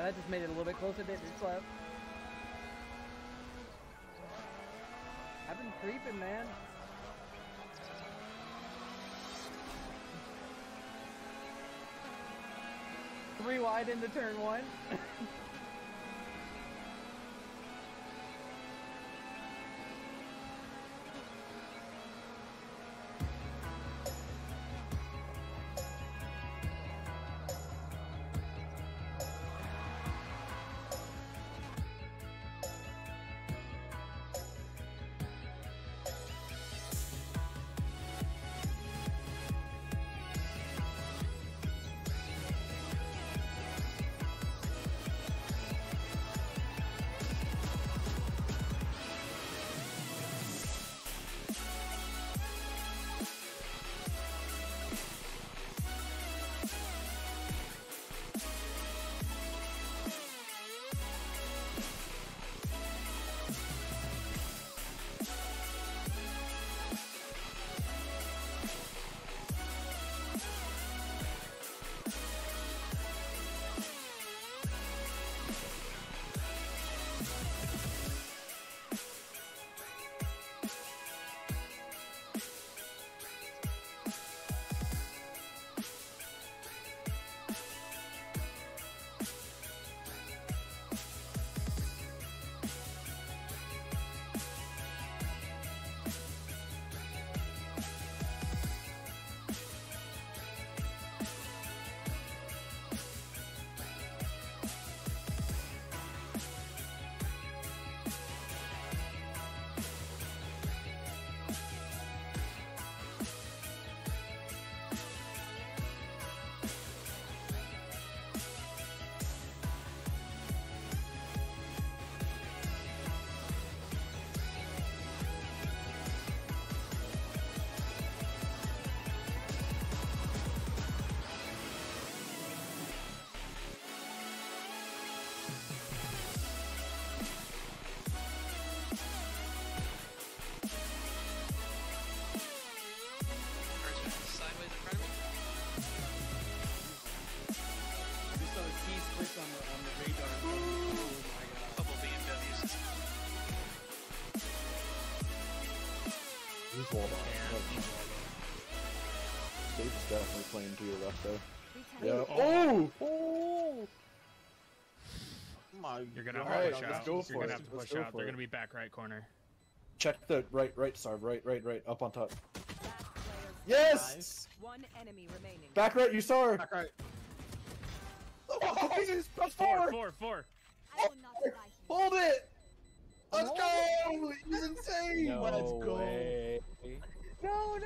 That just made it a little bit closer, didn't it, Slap? I've been creeping, man. Three wide into turn one. Hold on. Dave's definitely playing to your left there. Yeah. Oh! Oh! My You're gonna God. have to push out. You're gonna have to push out. They're gonna be back right corner. Check the right, Sarv. Right. Up on top. Yes! Nice. One enemy remaining. Back right, you saw her! Back right. Oh, Jesus! Plus Four. I will not die here. Hold it! Let's go! He's insane! No Let's go! way. No.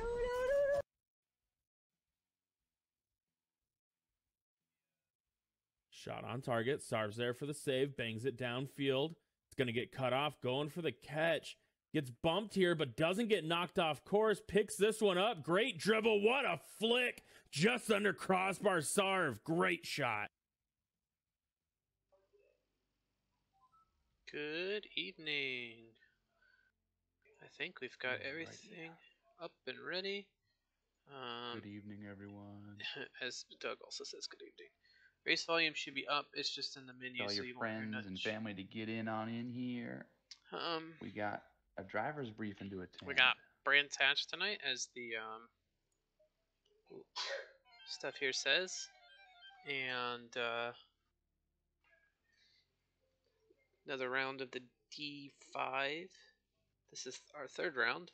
Shot on target. Sarv's there for the save. Bangs it downfield. It's going to get cut off. Going for the catch. Gets bumped here, but doesn't get knocked off course. Picks this one up. Great dribble. What a flick. Just under crossbar. Sarv. Great shot. Good evening. I think we've got everything up and ready. Good evening, everyone. As Doug also says, good evening. Race volume should be up. It's just in the menu, Tell so your you won't hear friends and much. family to get in here. We got a driver's briefing to attend. We got Brand Hatch tonight, as the stuff here says, and another round of the D5. This is our third round.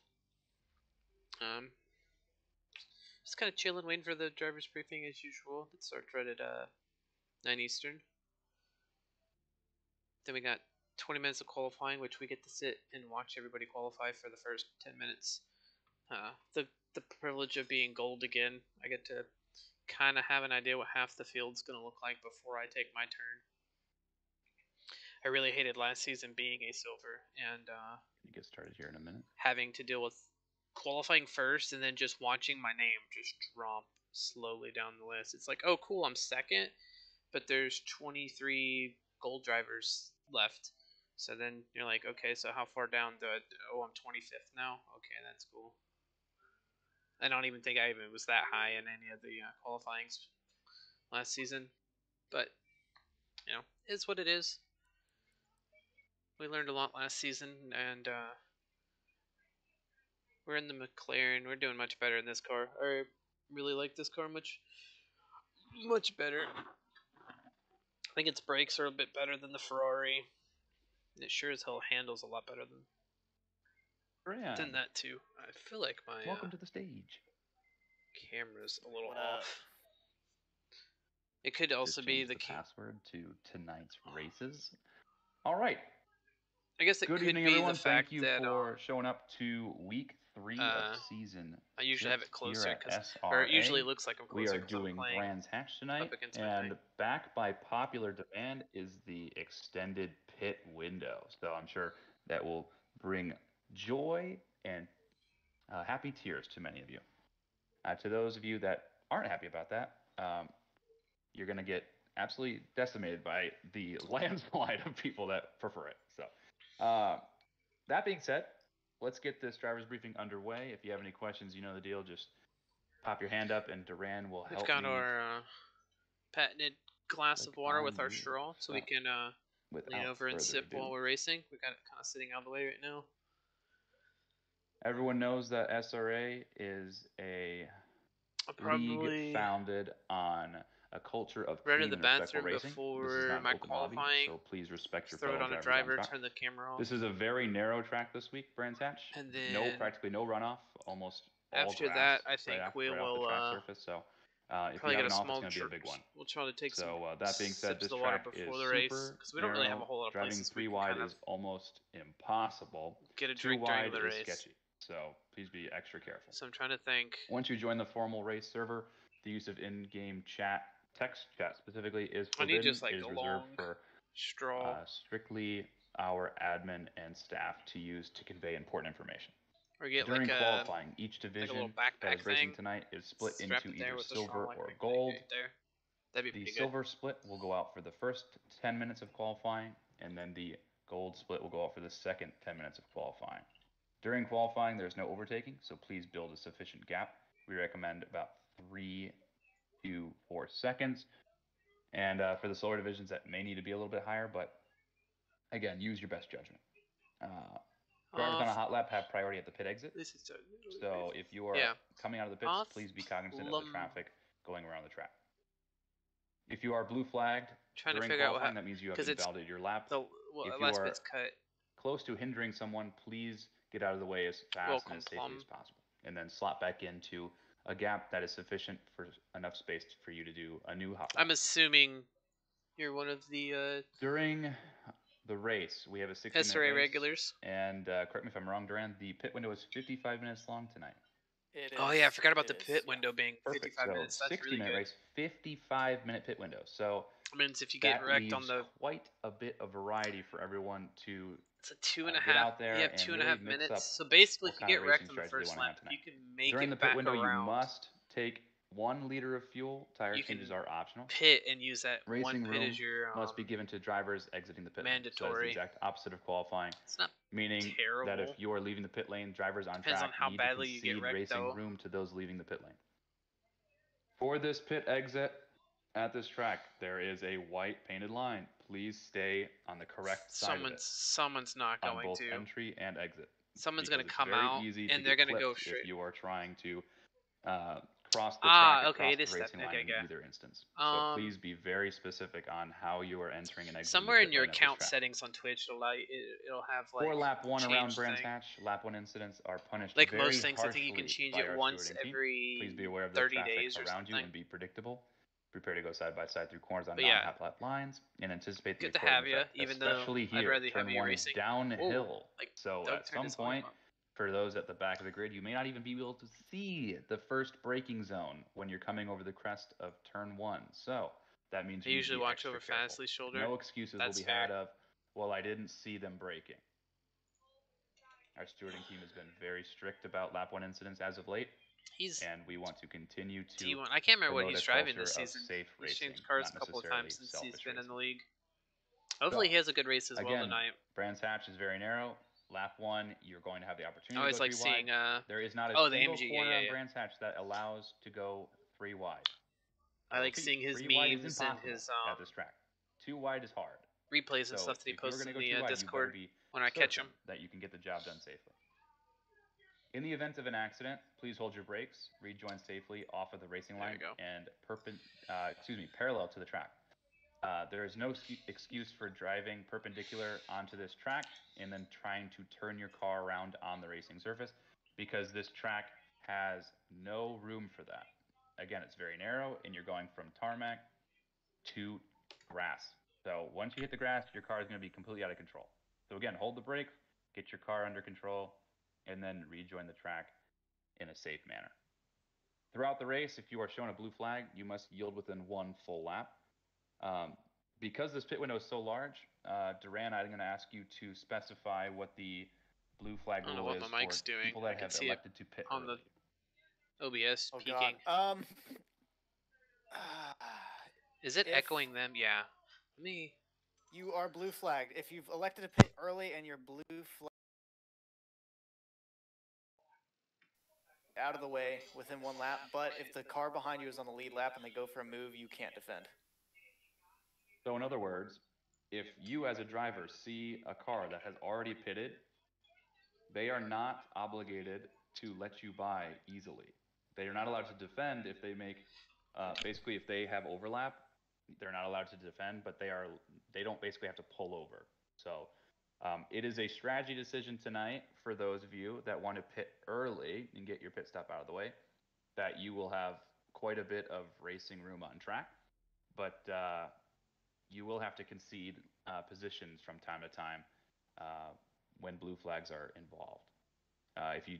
Just kind of chilling, waiting for the driver's briefing as usual. It starts right at 9 Eastern. Then we got 20 minutes of qualifying, which we get to sit and watch everybody qualify for the first 10 minutes. The privilege of being gold again. I get to kind of have an idea what half the field's going to look like before I take my turn. I really hated last season being a silver and You get started here in a minute. having to deal with qualifying first and then just watching my name just drop slowly down the list. It's like, oh cool, I'm second, but there's 23 gold drivers left. So then you're like, okay, so how far down do I, oh, I'm 25th now? Okay, that's cool. I don't even think I even was that high in any of the qualifyings last season. But you know, it's what it is. We learned a lot last season, and we're in the McLaren. We're doing much better in this car. I really like this car much better. I think its brakes are a bit better than the Ferrari. And it sure as hell handles a lot better than that too. I feel like my Welcome to the stage. camera's a little off. It could also Just be changed the password to tonight's races. All right. I guess it Good could evening, be everyone. the fact Thank you that for showing up to week 3 of season. I usually have it 6 closer here at because, or it SRA. usually looks like I'm We closer are because I'm doing playing Brands Hatch tonight, up against my and thing. back by popular demand is the extended pit window. So I'm sure that will bring joy and happy tears to many of you. To those of you that aren't happy about that, you're going to get absolutely decimated by the landslide of people that prefer it. So, that being said, let's get this driver's briefing underway. If you have any questions, you know the deal. Just pop your hand up, and Duran will help me. We've got our patented glass of water with our straw, so we can lean over and sip while we're racing. We got it kind of sitting out of the way right now. Everyone knows that SRA is a league founded on a culture of clean and respectful racing. This is not an open lobby, so please respect your fellow drivers on track. Turn the camera off. This is a very narrow track this week, Brands Hatch. And then practically no runoff, almost all after grass that, I think right we off will the track surface. So if probably you have get an a off, small. it's going to be a big one. We'll try to take so that being said, this the water track before is the race super because we don't really have a whole lot of driving places. 3 wide is almost impossible. Get a 2 drink wide during the is race. sketchy. So please be extra careful. So I'm trying to think. Once you join the formal race server, the use of in-game chat, text chat specifically, is forbidden. I need just like it is a reserved long for straw. Strictly our admin and staff to use to convey important information. Or get During like qualifying, each division that is racing tonight is split into either silver or gold. That'd be pretty the silver split will go out for the first 10 minutes of qualifying, and then the gold split will go out for the second 10 minutes of qualifying. During qualifying, there's no overtaking, so please build a sufficient gap. We recommend about 3 to 4 seconds. And for the slower divisions, that may need to be a little bit higher, but again, use your best judgment. Drivers on a hot lap have priority at the pit exit. So if you are coming out of the pits, please be cognizant of the traffic going around the track. If you are blue flagged during qualifying, that means you have invalidated your lap. If you are close to hindering someone, please get out of the way as fast and as safely as possible. And then slot back into a gap that is sufficient for enough space for you to do a new hot lap. I'm assuming you're one of the during the race, we have a 60-minute SRA regulars. And correct me if I'm wrong, Duran, the pit window is 55 minutes long tonight. Oh yeah, I forgot about the pit window being 55 minutes. That's 60-minute really race, 55-minute pit window. So I mean, if you get wrecked on the quite a bit of variety for everyone to. It's a 2.5. You have 2.5 minutes. So basically, if you get wrecked on the first lap, you can make during it the pit back window, around. You must take 1 liter of fuel. Tire changes are optional. Pit and use that racing one pit as your must be given to drivers exiting the pit mandatory. So that's the exact opposite of qualifying. It's not meaning terrible. that if you are leaving the pit lane, drivers on Depends track on how need badly to you concede get wrecked, racing though. room to those leaving the pit lane. For this pit exit at this track, there is a white painted line. Please stay on the correct side of it. Someone's not going on both to. entry and exit. Someone's going to come out, and they're going to go straight. If you are trying to cross the track across the racing line in either instance. So please be very specific on how you are entering and exiting. Somewhere in your account settings on Twitch, it'll have like for lap 1 around Brands Hatch, lap 1 incidents are punished like very most things. I think you harshly can change by it our once stewarding team. every Please be aware of the 30 traffic days or around something. you and be predictable. Prepare to go side by side through corners on But non-hot lap lines and anticipate the good to have you, effect, even though especially I'd here. rather have Turn you 1 is racing. downhill. Like, so Doug at some point, for those at the back of the grid, you may not even be able to see the first braking zone when you're coming over the crest of turn 1. So that means you usually watch over Fastly's shoulder. No excuses will be had of, well, I didn't see them braking. Our stewarding team has been very strict about lap 1 incidents as of late. And we want to continue to T1. I can't remember what he's driving this season. He's changed cars a couple of times since he's been in the league. Hopefully he has a good race as well tonight. Brands Hatch is very narrow. Lap 1, you're going to have the opportunity to go 3 like seeing, wide. There is not a single corner on Brands Hatch that allows to go 3 wide. I like seeing his memes and his at this track. Too wide is hard. Replays and So stuff that he if you're posts going in to go the too wide, Discord you better be when I catch him. certain that you can get the job done safely. In the event of an accident, please hold your brakes, rejoin safely off of the racing line, and parallel to the track. There is no excuse for driving perpendicular onto this track and then trying to turn your car around on the racing surface, because this track has no room for that. Again, it's very narrow, and you're going from tarmac to grass. So once you hit the grass, your car is going to be completely out of control. So again, hold the brake, get your car under control, and then rejoin the track in a safe manner. Throughout the race, if you are shown a blue flag, you must yield within one full lap. Because this pit window is so large, Duran, I'm going to ask you to specify what the blue flag rule is for people that have elected to pit on early. the OBS peaking. God. Is it echoing them? Yeah. Let me. You are blue flagged. If you've elected to pit early and you're blue flagged out of the way within one lap, but if the car behind you is on the lead lap and they go for a move, you can't defend. So in other words, if you as a driver see a car that has already pitted, they are not obligated to let you by easily. They are not allowed to defend if they make, basically if they have overlap, they're not allowed to defend, but they don't basically have to pull over. So it is a strategy decision tonight for those of you that want to pit early and get your pit stop out of the way, that you will have quite a bit of racing room on track, but you will have to concede positions from time to time when blue flags are involved. If you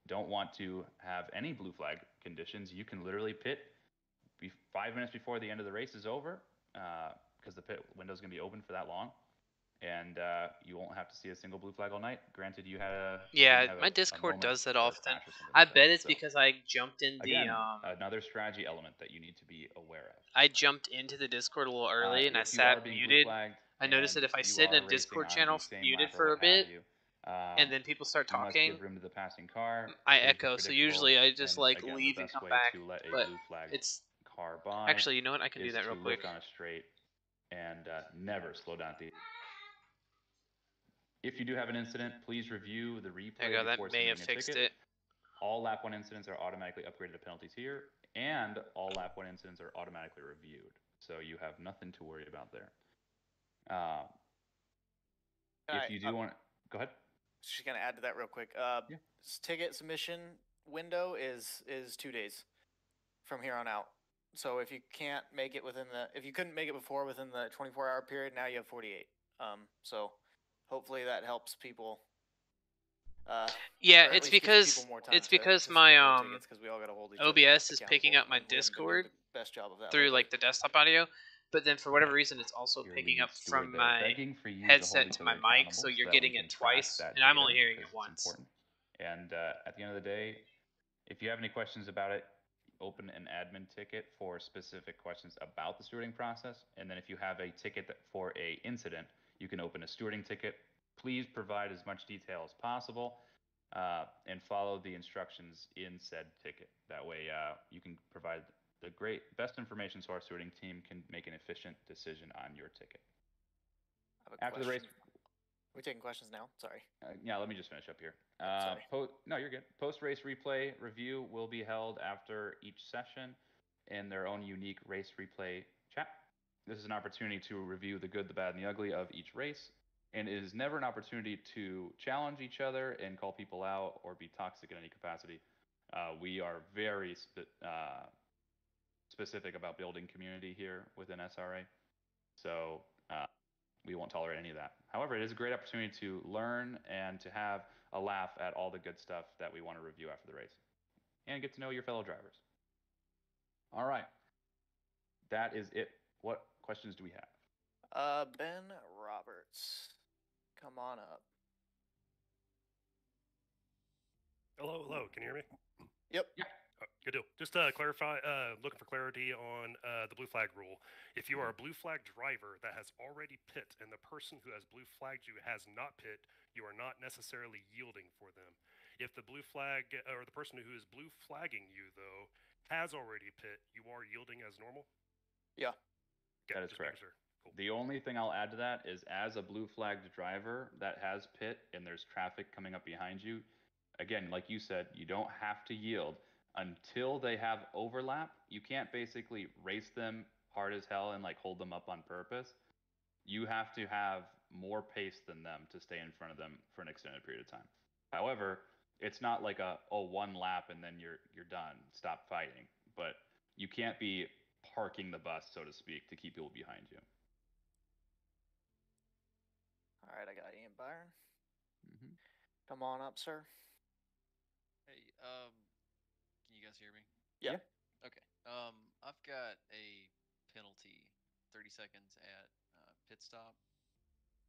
don't want to have any blue flag conditions, you can literally pit 5 minutes before the end of the race is over, because the pit window is going to be open for that long, and you won't have to see a single blue flag all night. Granted, you had my Discord does that often. I bet it's because I jumped in again, another strategy element that you need to be aware of. I jumped into the Discord a little early and I sat muted. I noticed that if I sit in a Discord channel muted for a bit, and then people start talking, give room to the passing car, I echo. So usually I just like leave and come back. But it's actually, you know what? I can do that real quick. On a straight and never slow down. If you do have an incident, please review the replay. That may have fixed it. All lap 1 incidents are automatically upgraded to penalties here, and all lap 1 incidents are automatically reviewed. So you have nothing to worry about there. If you do want, go ahead. Just gonna add to that real quick. Ticket submission window is 2 days from here on out. So if you can't make it if you couldn't make it before within the 24-hour period, now you have 48. So hopefully that helps people. Yeah, it's because my OBS is picking up my Discord through like the desktop audio, but then for whatever reason it's also picking up from my headset to my mic, so you're getting it twice, and I'm only hearing it once. And at the end of the day, if you have any questions about it, open an admin ticket for specific questions about the stewarding process, and then if you have a ticket for a incident, you can open a stewarding ticket. Please provide as much detail as possible and follow the instructions in said ticket. That way you can provide the best information so our stewarding team can make an efficient decision on your ticket. After the race, we're taking questions now. Sorry. Yeah, let me just finish up here. Sorry. No, you're good. Post-race replay review will be held after each session in their own unique race replay chat. This is an opportunity to review the good, the bad, and the ugly of each race. And it is never an opportunity to challenge each other and call people out or be toxic in any capacity. We are very specific about building community here within SRA. So we won't tolerate any of that. However, it is a great opportunity to learn and to have a laugh at all the good stuff that we want to review after the race and get to know your fellow drivers. All right. That is it. What questions do we have? Ben Roberts. Come on up. Hello. Can you hear me? Yep. Yeah. Good deal. Just clarify, looking for clarity on the blue flag rule. If you are a blue flag driver that has already pit and the person who has blue flagged you has not pit, you are not necessarily yielding for them. If the blue flag or the person who is blue flagging you though has already pit, you are yielding as normal. Yeah. Okay, that is correct. Sure. Cool. The only thing I'll add to that is, as a blue flagged driver that has pit and there's traffic coming up behind you, again, like you said, you don't have to yield until they have overlap. You can't basically race them hard as hell and like hold them up on purpose. You have to have more pace than them to stay in front of them for an extended period of time. However, it's not like one lap and then you're done, stop fighting. But you can't be parking the bus, so to speak, to keep people behind you. All right, I got Ian Byron. Mm-hmm. Come on up, sir. Hey, can you guys hear me? Yeah. Okay. I've got a penalty, 30 seconds at pit stop.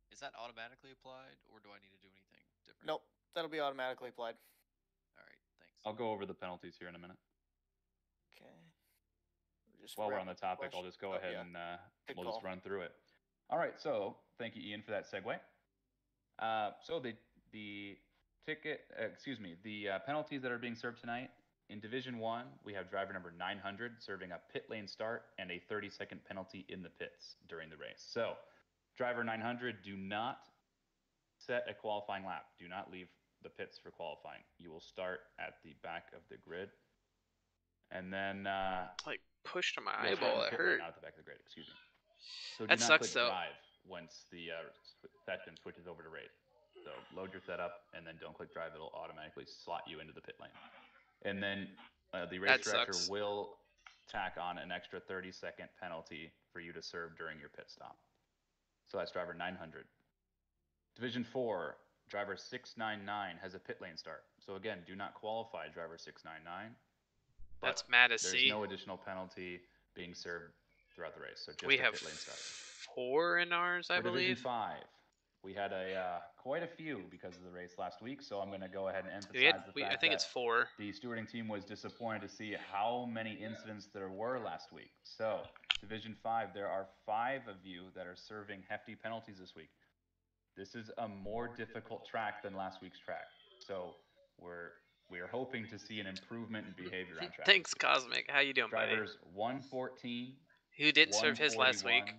Is that automatically applied, or do I need to do anything different? Nope, that'll be automatically applied. All right, thanks. I'll go over the penalties here in a minute. Okay. While we're on the topic, I'll just go ahead and we'll just run through it. All right, so thank you, Ian, for that segue. So the penalties that are being served tonight, in Division 1, we have driver number 900 serving a pit lane start and a 30-second penalty in the pits during the race. So, driver 900, do not set a qualifying lap. Do not leave the pits for qualifying. You will start at the back of the grid. And then... like, pushed on my eyeball, that hurt. Not at the back of the grid, excuse me. So that do not sucks, click though. drive once the section switches over to race. So load your setup and then don't click drive. It'll automatically slot you into the pit lane. And then the race director will tack on an extra 30-second penalty for you to serve during your pit stop. So that's driver 900. Division 4, driver 699 has a pit lane start. So again, do not qualify driver 699. That's mad as there's no additional penalty being served throughout the race. So just we a have pit lane start. 4 in ours, I believe. Division 5, we had quite a few because of the race last week. So I'm going to go ahead and emphasize the fact I think it's 4. The stewarding team was disappointed to see how many incidents there were last week. So Division 5, there are 5 of you that are serving hefty penalties this week. This is a more difficult track than last week's track. So we are hoping to see an improvement in behavior on track. Thanks, Cosmic. How you doing, buddy? Drivers 114, who did serve his last week.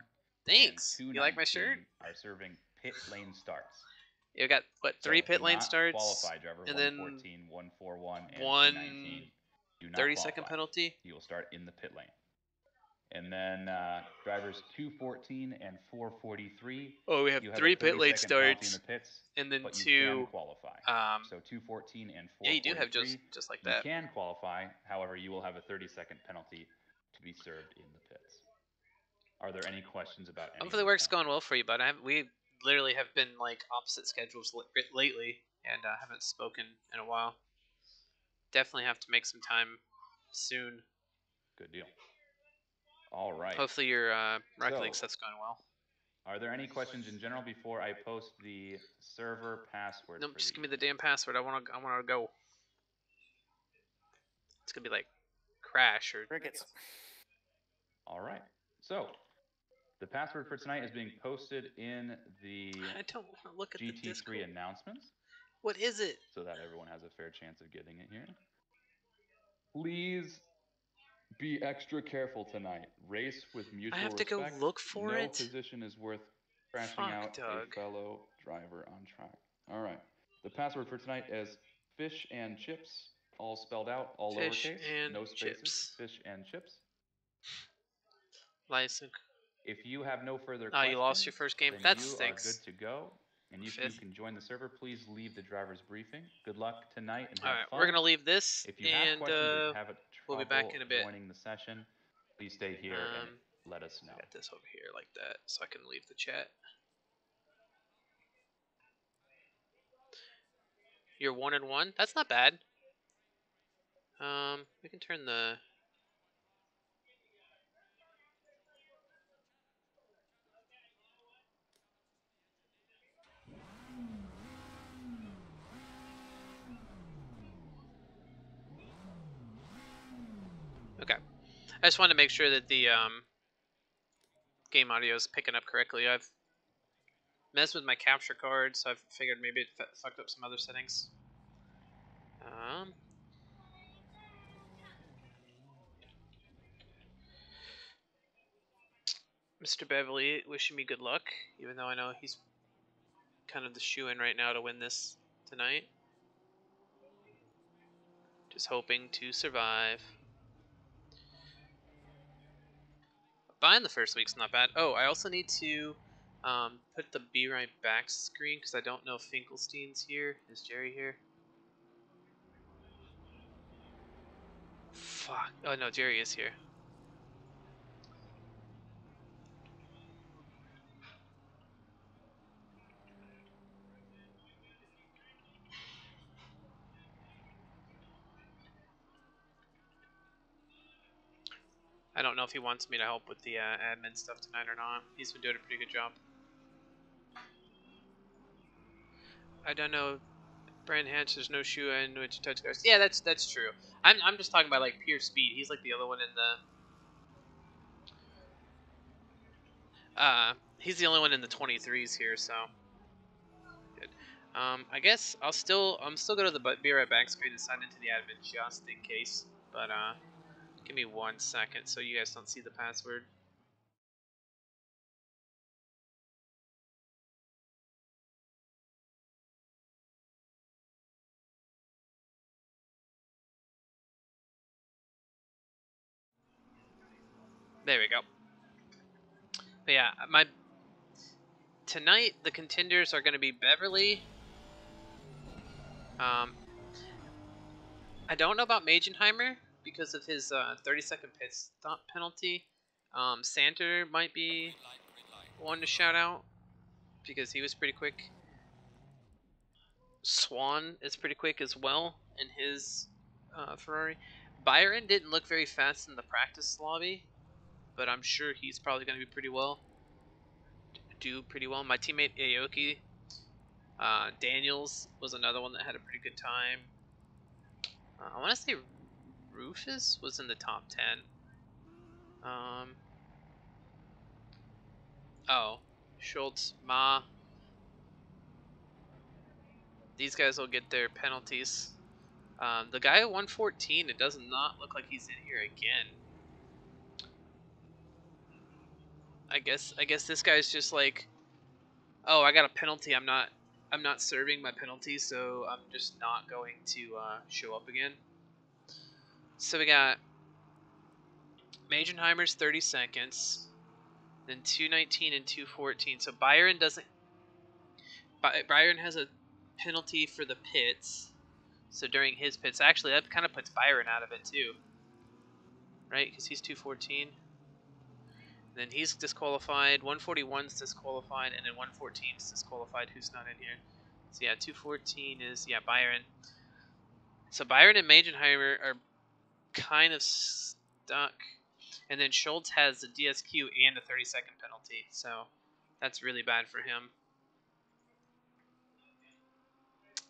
Thanks. You like my shirt? Are serving pit lane starts. You got what? 3 pit lane starts, qualify, driver, and 114, 141, and 1 do not 30-second penalty. You will start in the pit lane. And then drivers 214 and 443. Oh, we have 3 pit lane starts, in the pits, and then but 2 you can qualify. So 214 and 443. Yeah, you do have just like that. You can qualify. However, you will have a 30-second penalty to be served in the pits. Are there any questions about any? Hopefully, the work's going well for you, bud. We literally have been like opposite schedules lately, and haven't spoken in a while. Definitely have to make some time soon. Good deal. All right. Hopefully your Rocket League stuff's going well. Are there any questions in general before I post the server password? Nope, just give me the damn password. I wanna go. It's gonna be like crash or crickets. All right. So the password for tonight is being posted in the I don't want to look at the GT3 Discord. announcements. What is it? So that everyone has a fair chance of getting it here. Please be extra careful tonight. Race with mutual respect. I have to go look for it? No position is worth crashing out a fellow driver on track. All right. The password for tonight is fish and chips, all spelled out, all lowercase, no spaces. Fish and chips. License. If you have no further questions, you lost your first game. then That you stinks. are good to go. And if you can join the server, please leave the driver's briefing. Good luck tonight and have fun. We're gonna leave this, if you have questions or have we'll be back in a bit. Joining the session, please stay here and let us know. Get this over here like that, so I can leave the chat. You're 1-1. That's not bad. We can turn the. Okay. I just wanted to make sure that the game audio is picking up correctly. I've messed with my capture card, so I've figured maybe it fucked up some other settings. Mr. Beverly wishing me good luck, even though I know he's kind of the shoe-in right now to win this tonight. Just hoping to survive. Buying the first week's not bad. Oh, I also need to put the Be Right Back screen because I don't know if Finkelstein's here. Is Jerry here? Fuck. Oh no, Jerry is here. I don't know if he wants me to help with the admin stuff tonight or not. He's been doing a pretty good job. I don't know. Brand Hatch, there's no shoe in which touch guards. Yeah, that's true. I'm just talking about like pure speed. He's like the other one in the he's the only one in the 23s here, so good. I guess I'm still go to the Be Right Back screen and sign into the admin just in case. But give me 1 second so you guys don't see the password. There we go. But yeah, tonight the contenders are going to be Beverly. I don't know about Magenheimer because of his 30-second pit stop penalty. Santer might be one to shout out because he was pretty quick. Swan is pretty quick as well in his Ferrari. Byron didn't look very fast in the practice lobby, but I'm sure he's probably going to be pretty well. Do pretty well. My teammate Aoki Daniels was another one that had a pretty good time. I want to say Rufus was in the top 10. Oh, Schultz, Ma. These guys will get their penalties. The guy at 114, it does not look like he's in here again. I guess this guy's just like, oh, I got a penalty. I'm not serving my penalty, so I'm just not going to show up again. So we got Magenheimer's 30 seconds, then 219 and 214. So Byron has a penalty for the pits. So during his pits, actually that kind of puts Byron out of it too, right? Because he's 214. Then he's disqualified. 141's disqualified, and then 114's disqualified. Who's not in here? So yeah, 214 is Byron. So Byron and Magenheimer are kind of stuck, and then Schultz has the DSQ and a 30-second penalty. So that's really bad for him.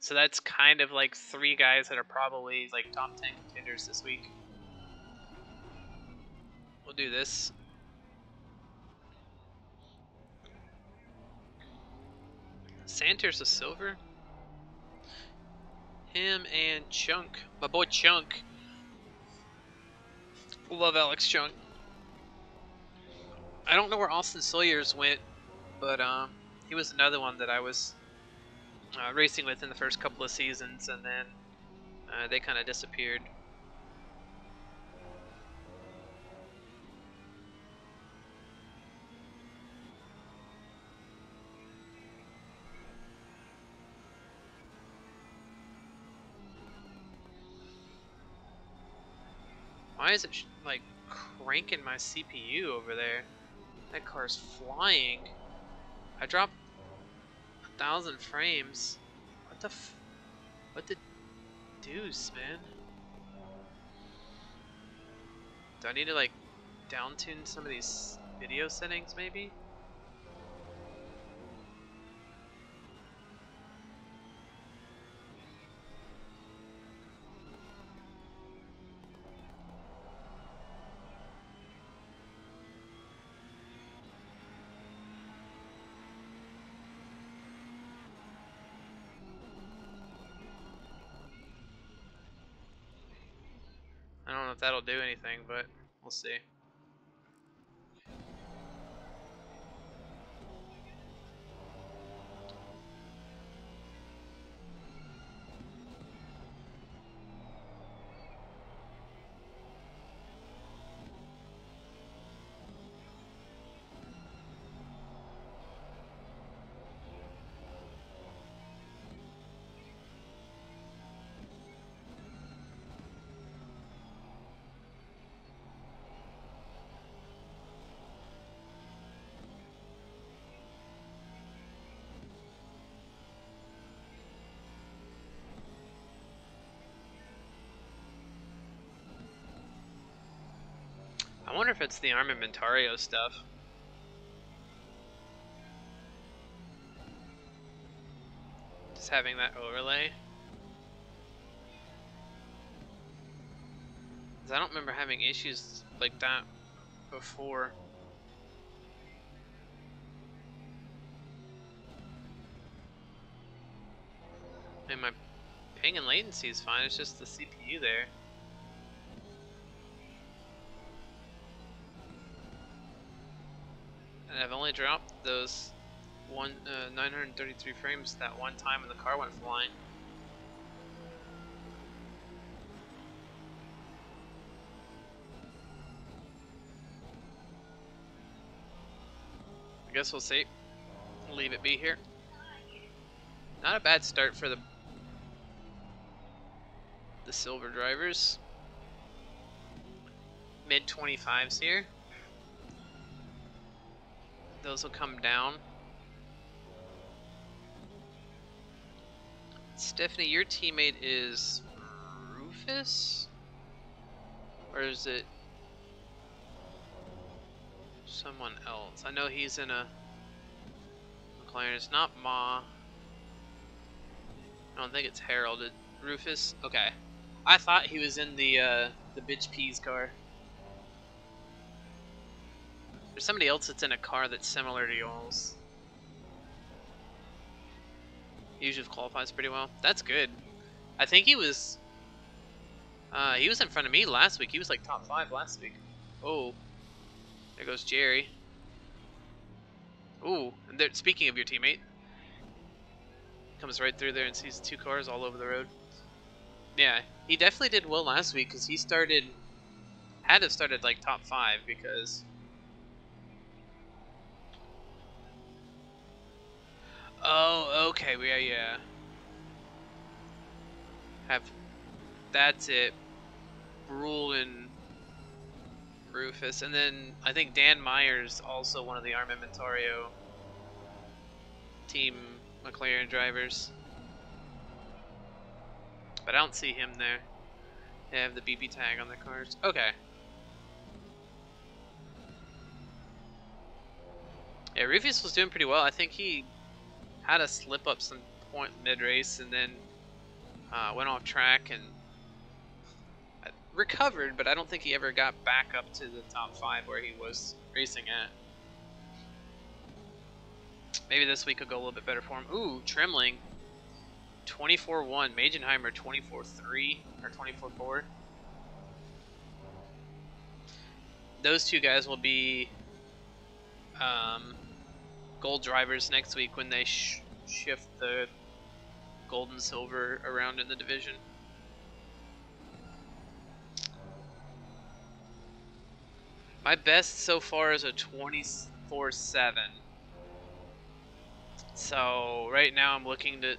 So that's kind of like 3 guys that are probably like top 10 contenders this week. We'll do this. Santer's a silver. Him and Chunk. My boy Chunk. Love Alex Chunk. I don't know where Austin Sawyers went, but he was another one that I was racing with in the first couple of seasons, and then they kind of disappeared. Why is it like cranking my CPU over there? That car's flying. I dropped 1,000 frames. What the deuce, man? Do I need to like down tune some of these video settings maybe? I don't know if that'll do anything, but we'll see. wonder if it's the Armamentario stuff. Just having that overlay. 'Cause I don't remember having issues like that before. And my ping and latency is fine, it's just the CPU there. And I've only dropped those 933 frames that one time when the car went flying. I guess we'll see. Leave it be here. Not a bad start for the silver drivers. Mid 25s here. Those will come down. Stephanie, your teammate is Rufus? Or is it someone else? I know he's in a McLaren. It's not Ma. I don't think it's Harold. Rufus? Okay. I thought he was in the Bitch Peas car. There's somebody else that's in a car that's similar to yours. He usually qualifies pretty well. That's good. I think he was in front of me last week. He was like top 5 last week. Oh, there goes Jerry. Ooh, and there, speaking of your teammate, comes right through there and sees 2 cars all over the road. Yeah, he definitely did well last week because he had to have started like top 5 because. Oh, okay, yeah. That's it. Brule and Rufus, and then I think Dan Myers, also one of the Armamentario team McLaren drivers. But I don't see him there. They have the BB tag on their cars. Okay. Yeah, Rufus was doing pretty well. I think he had a slip up some point mid-race and then went off track and recovered, but I don't think he ever got back up to the top 5 where he was racing at. Maybe this week will go a little bit better for him. Ooh, Tremling. 24-1. Magenheimer 24-3 or 24-4. Those 2 guys will be gold drivers next week when they shift the gold and silver around in the division. My best so far is a 24/7. So right now I'm looking to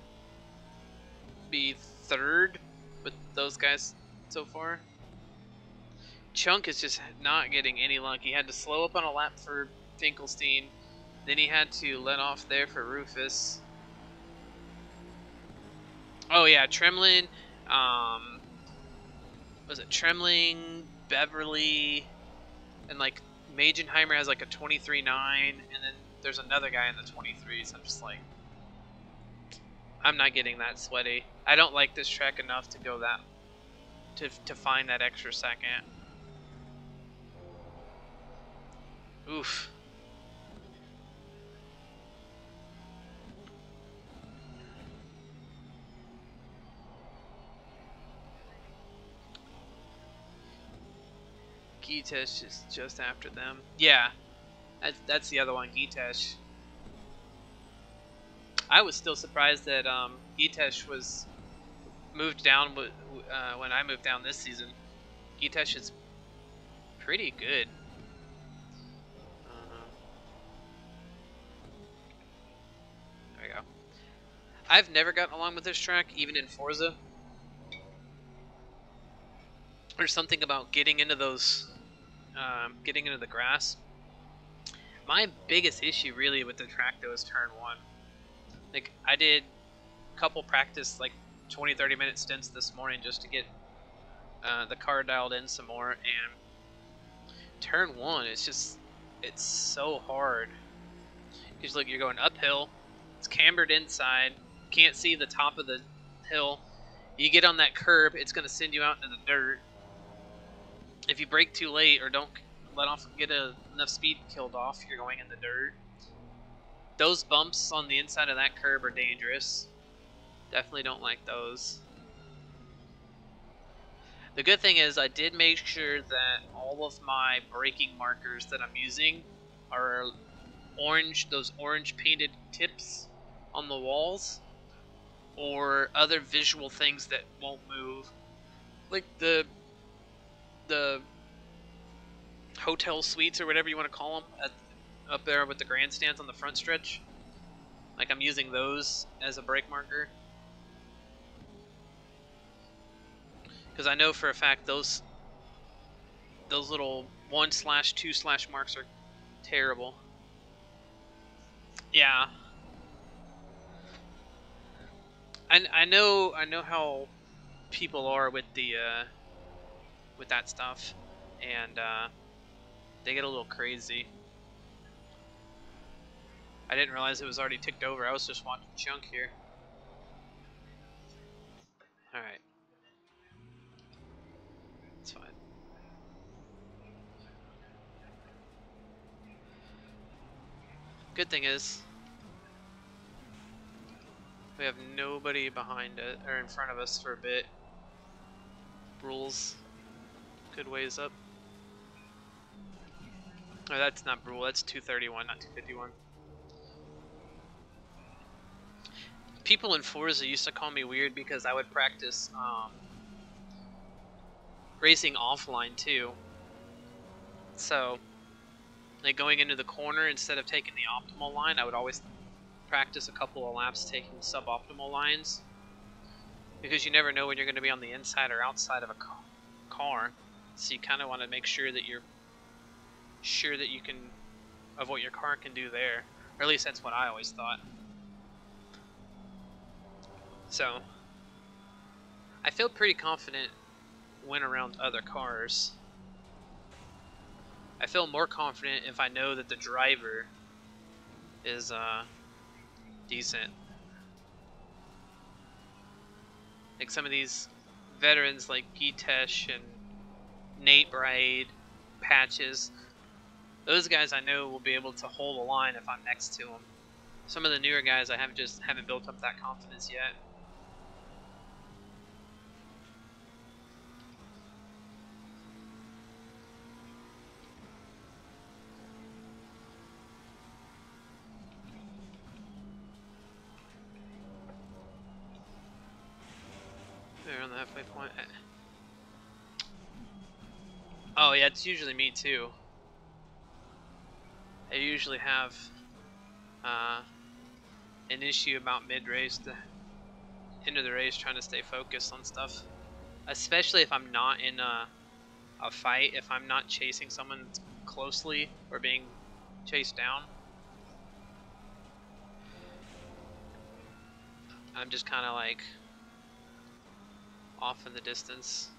be 3rd with those guys so far. Chunk is just not getting any luck. He had to slow up on a lap for Finkelstein. Then he had to let off there for Rufus. Oh yeah, Tremlin. Was it Tremling, Beverly, and like Magenheimer has like a 23.9, and then there's another guy in the 23s. I'm just like, I'm not getting that sweaty. I don't like this track enough to go that to find that extra second. Oof. Gitesh is just after them. Yeah, that's the other one, Gitesh. I was still surprised that Gitesh was moved down when I moved down this season. Gitesh is pretty good. There we go. I've never gotten along with this track, even in Forza. There's something about getting into those, getting into the grass. My biggest issue really with the track though is turn 1. Like I did a couple practice like 20-30 minute stints this morning just to get the car dialed in some more, and turn one, it's so hard. Because look, you're going uphill. It's cambered inside. Can't see the top of the hill. You get on that curb, it's going to send you out into the dirt. If you brake too late or don't get enough speed killed off, you're going in the dirt. Those bumps on the inside of that curb are dangerous. Definitely don't like those. The good thing is I did make sure that all of my braking markers that I'm using are orange, those orange painted tips on the walls, or other visual things that won't move, like the hotel suites or whatever you want to call them up there with the grandstands on the front stretch. Like I'm using those as a brake marker, because I know for a fact those little 1/2/ marks are terrible. Yeah. I know how people are with the with that stuff, and they get a little crazy. I didn't realize it was already ticked over. I was just watching Chunk here. All right, it's fine. Good thing is we have nobody behind it or in front of us for a bit. Rules, good ways up. Oh, that's not Brule, that's 231, not 251. People in Forza used to call me weird because I would practice racing offline too. So, like going into the corner, instead of taking the optimal line, I would always practice a couple of laps taking suboptimal lines. Because you never know when you're going to be on the inside or outside of a car. So you kind of want to make sure that you're sure that you can, of what your car can do there. Or at least that's what I always thought. So, I feel pretty confident when around other cars. I feel more confident if I know that the driver is decent. Like some of these veterans like Gitesh and Nate Bright, Patches, those guys I know will be able to hold a line if I'm next to them. Some of the newer guys I haven't built up that confidence yet. They're on the halfway point. Oh yeah, it's usually me too. I usually have an issue about mid-race to into the race, trying to stay focused on stuff. Especially if I'm not in a fight, if I'm not chasing someone closely or being chased down. I'm just kind of like off in the distance.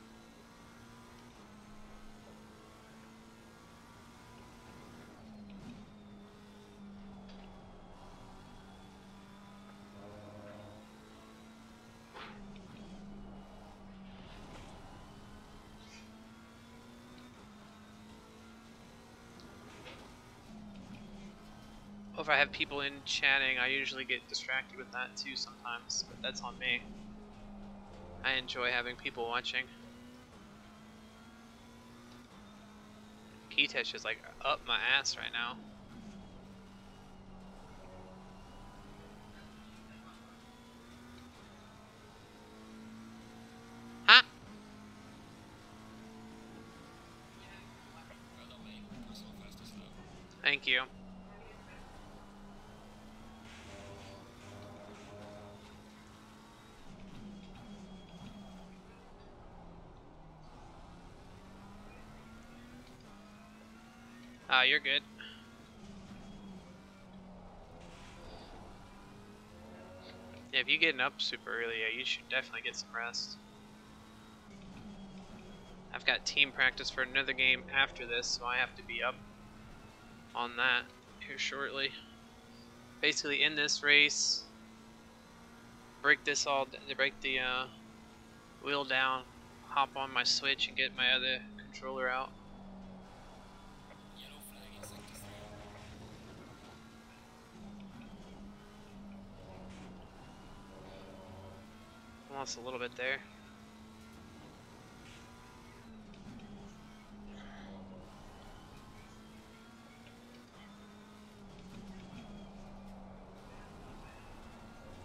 If I have people in chatting, I usually get distracted with that too sometimes, but that's on me. I enjoy having people watching. Gitesh is like up my ass right now. Ha! Thank you. You're good. Yeah, if you're getting up super early, yeah, you should definitely get some rest. I've got team practice for another game after this, so I have to be up on that here shortly. Basically, in this race, break the wheel down, hop on my switch, and get my other controller out. Lost a little bit there.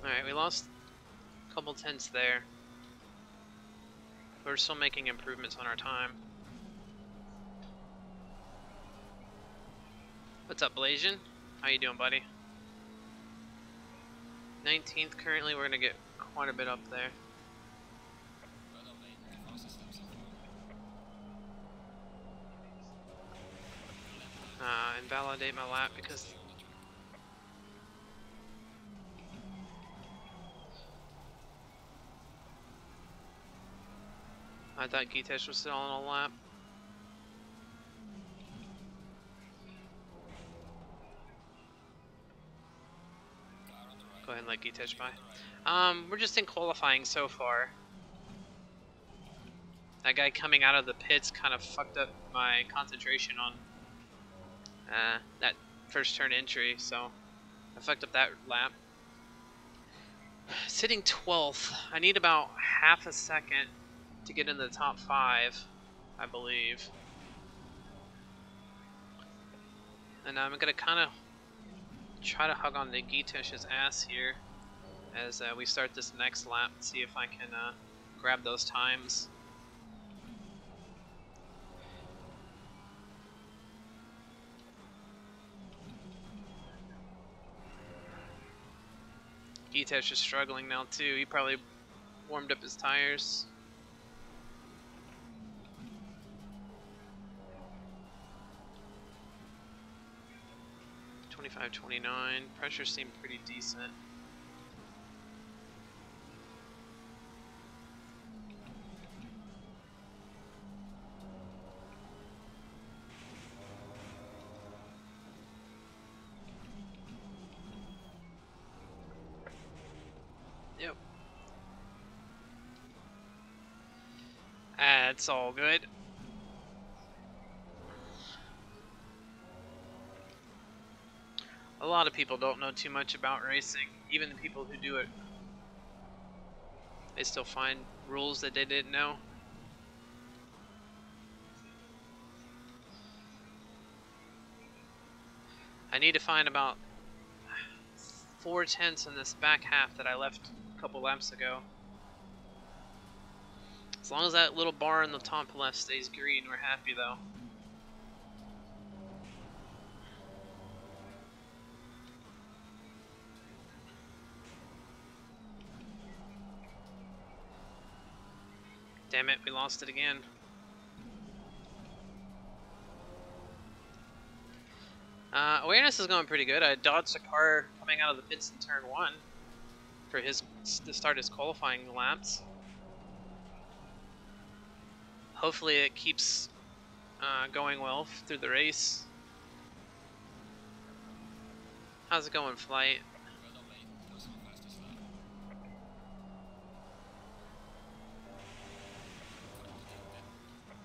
Alright, we lost a couple tenths there. We're still making improvements on our time. What's up, Blasian? How you doing, buddy? 19th currently, we're gonna get quite a bit up there. Invalidate my lap because I thought Gitesh was still on a lap. Go ahead and let Gitesh by. We're just in qualifying so far. That guy coming out of the pits kind of fucked up my concentration on that first turn entry, so I fucked up that lap. Sitting 12th. I need about half a second to get in the top 5, I believe. And I'm gonna kind of try to hug on the Gitesh's ass here as we start this next lap and see if I can grab those times. Gitesh is struggling now too. He probably warmed up his tires. .25.29. Pressure seemed pretty decent. Yep. That's all good. A lot of people don't know too much about racing. Even the people who do it, they still find rules that they didn't know. I need to find about 4 tenths in this back half that I left a couple laps ago. As long as that little bar in the top left stays green, we're happy though. Damn it, we lost it again. Awareness is going pretty good. I dodged a car coming out of the pits in turn 1 for to start his qualifying laps. Hopefully it keeps going well through the race. How's it going, Flight?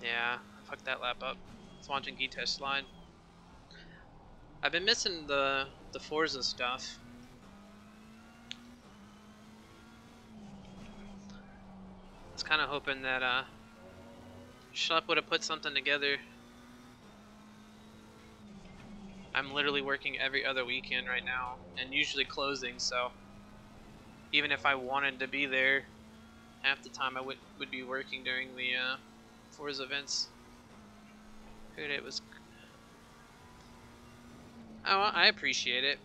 Yeah, I fucked that lap up. I was watching Gitesh slide. I've been missing the Forza stuff. I was kind of hoping that Schlepp would have put something together. I'm literally working every other weekend right now, and usually closing, so even if I wanted to be there, half the time I would be working during the Forza events. Figured it was. Oh, I appreciate it.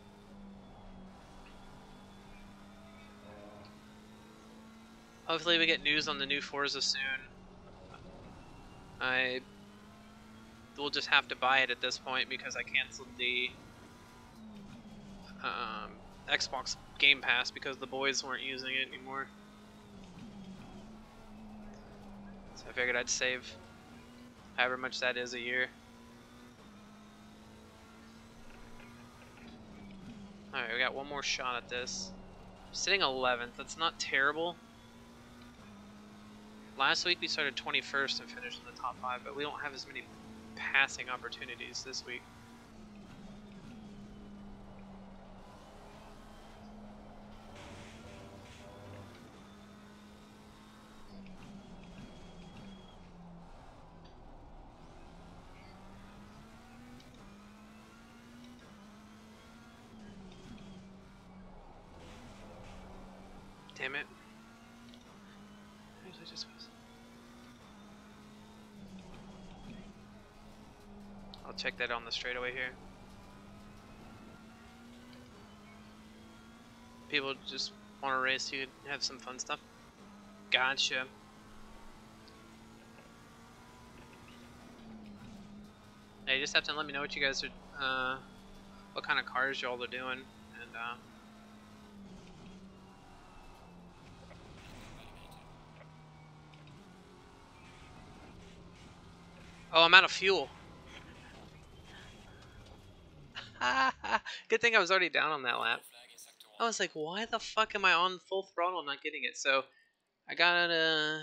Hopefully we get news on the new Forza soon. I will just have to buy it at this point because I canceled the Xbox Game Pass because the boys weren't using it anymore. So I figured I'd save However much that is a year. Alright, we got one more shot at this. Sitting 11th, that's not terrible. Last week we started 21st and finished in the top 5, but we don't have as many passing opportunities this week. Damn it. Usually just goes. I'll check that on the straightaway here. People just want to race, you can have some fun stuff. Gotcha. Hey, you just have to let me know what you guys are, what kind of cars y'all are doing, and oh, I'm out of fuel. Good thing I was already down on that lap. I was like, why the fuck am I on full throttle and not getting it? So I got a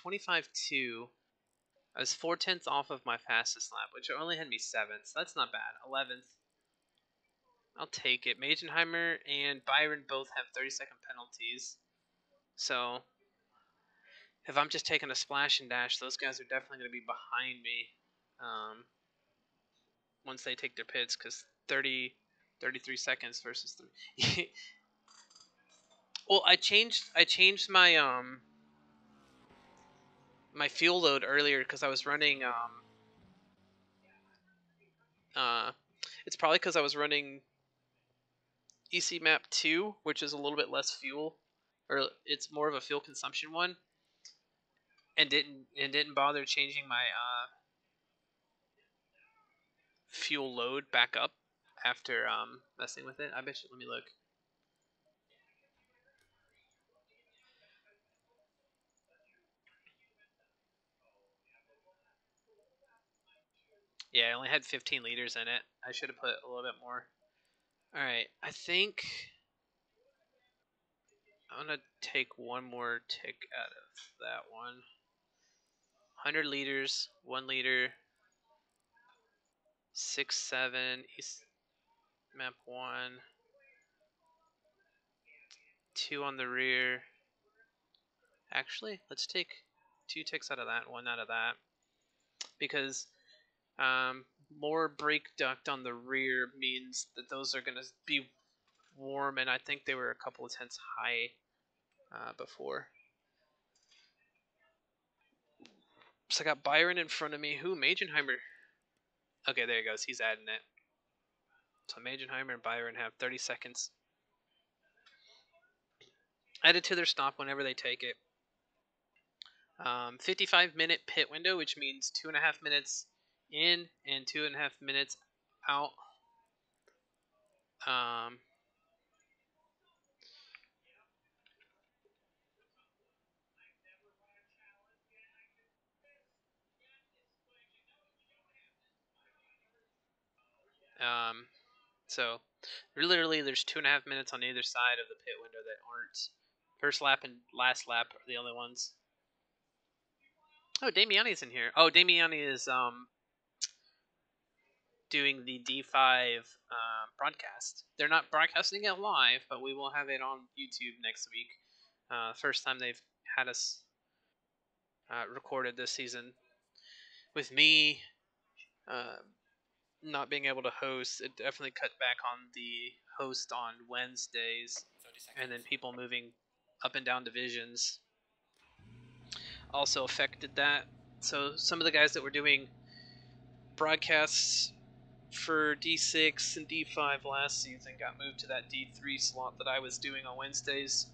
25.2. I was 4/10 off of my fastest lap, which only had me 7th. So that's not bad. 11th. I'll take it. Magenheimer and Byron both have 30-second penalties. So if I'm just taking a splash and dash, those guys are definitely going to be behind me once they take their pits, because 33 seconds versus 3. Well, I changed my my fuel load earlier because I was running it's probably because I was running EC map 2, which is a little bit less fuel, or it's more of a fuel consumption one, and didn't bother changing my fuel load back up after messing with it. I bet you, let me look. Yeah, I only had 15 liters in it. I should have put a little bit more. Alright, I think I'm going to take one more tick out of that one. 100 liters, 1 liter, 6, 7, East map 1, 2 on the rear. Actually, let's take 2 ticks out of that, 1 out of that. Because more brake duct on the rear means that those are going to be warm, and I think they were a couple of tenths high before. So I got Byron in front of me. Who? Magenheimer. Okay, there he goes. He's adding it. So Magenheimer and Byron have 30 seconds. Added to their stop whenever they take it. 55-minute pit window, which means 2.5 minutes in and 2.5 minutes out. So literally there's 2.5 minutes on either side of the pit window that aren't. First lap and last lap are the only ones. Oh, Damiani's in here. Oh, Damiani is doing the D5 broadcast. They're not broadcasting it live, but we will have it on YouTube next week. First time they've had us recorded this season. With me not being able to host, it definitely cut back on the host on Wednesdays, and then people moving up and down divisions also affected that. So some of the guys that were doing broadcasts for D6 and D5 last season got moved to that D3 slot that I was doing on Wednesdays,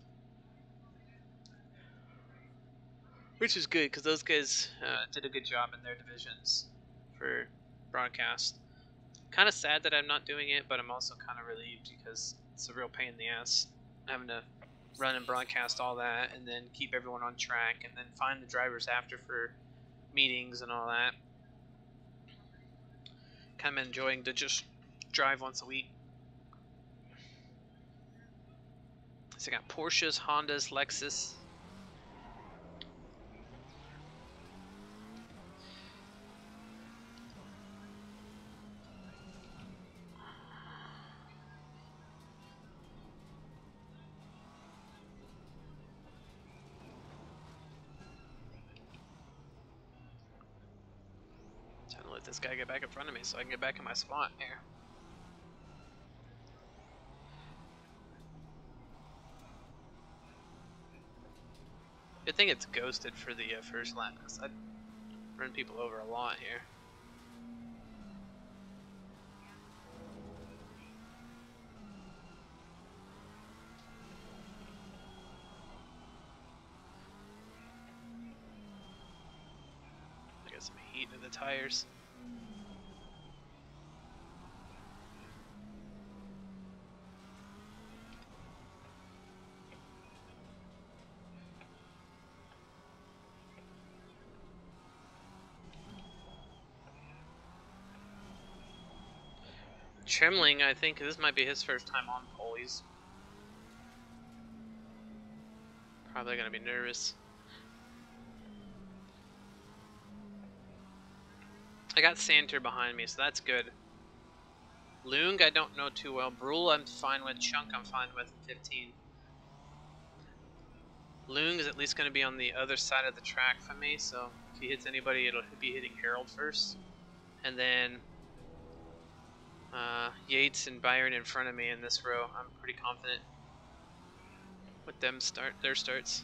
which is good because those guys did a good job in their divisions for broadcast. Kind of sad that I'm not doing it, but I'm also kind of relieved because it's a real pain in the ass having to run and broadcast all that and then keep everyone on track and then find the drivers after for meetings and all that. kind of enjoying to just drive once a week. So I got Porsches, Hondas, Lexus. Trying to let this guy get back in front of me so I can get back in my spot here. Good thing it's ghosted for the first lap, because I'd run people over a lot here. I got some heat in the tires. Tremling, I think this might be his first time on pole. He's probably gonna be nervous. I got Santer behind me, so that's good. Loong, I don't know too well. Brule, I'm fine with. Chunk, I'm fine with. 15. Loong is at least going to be on the other side of the track from me, so if he hits anybody, it'll be hitting Harold first. And then Yates and Byron in front of me in this row. I'm pretty confident with them their starts.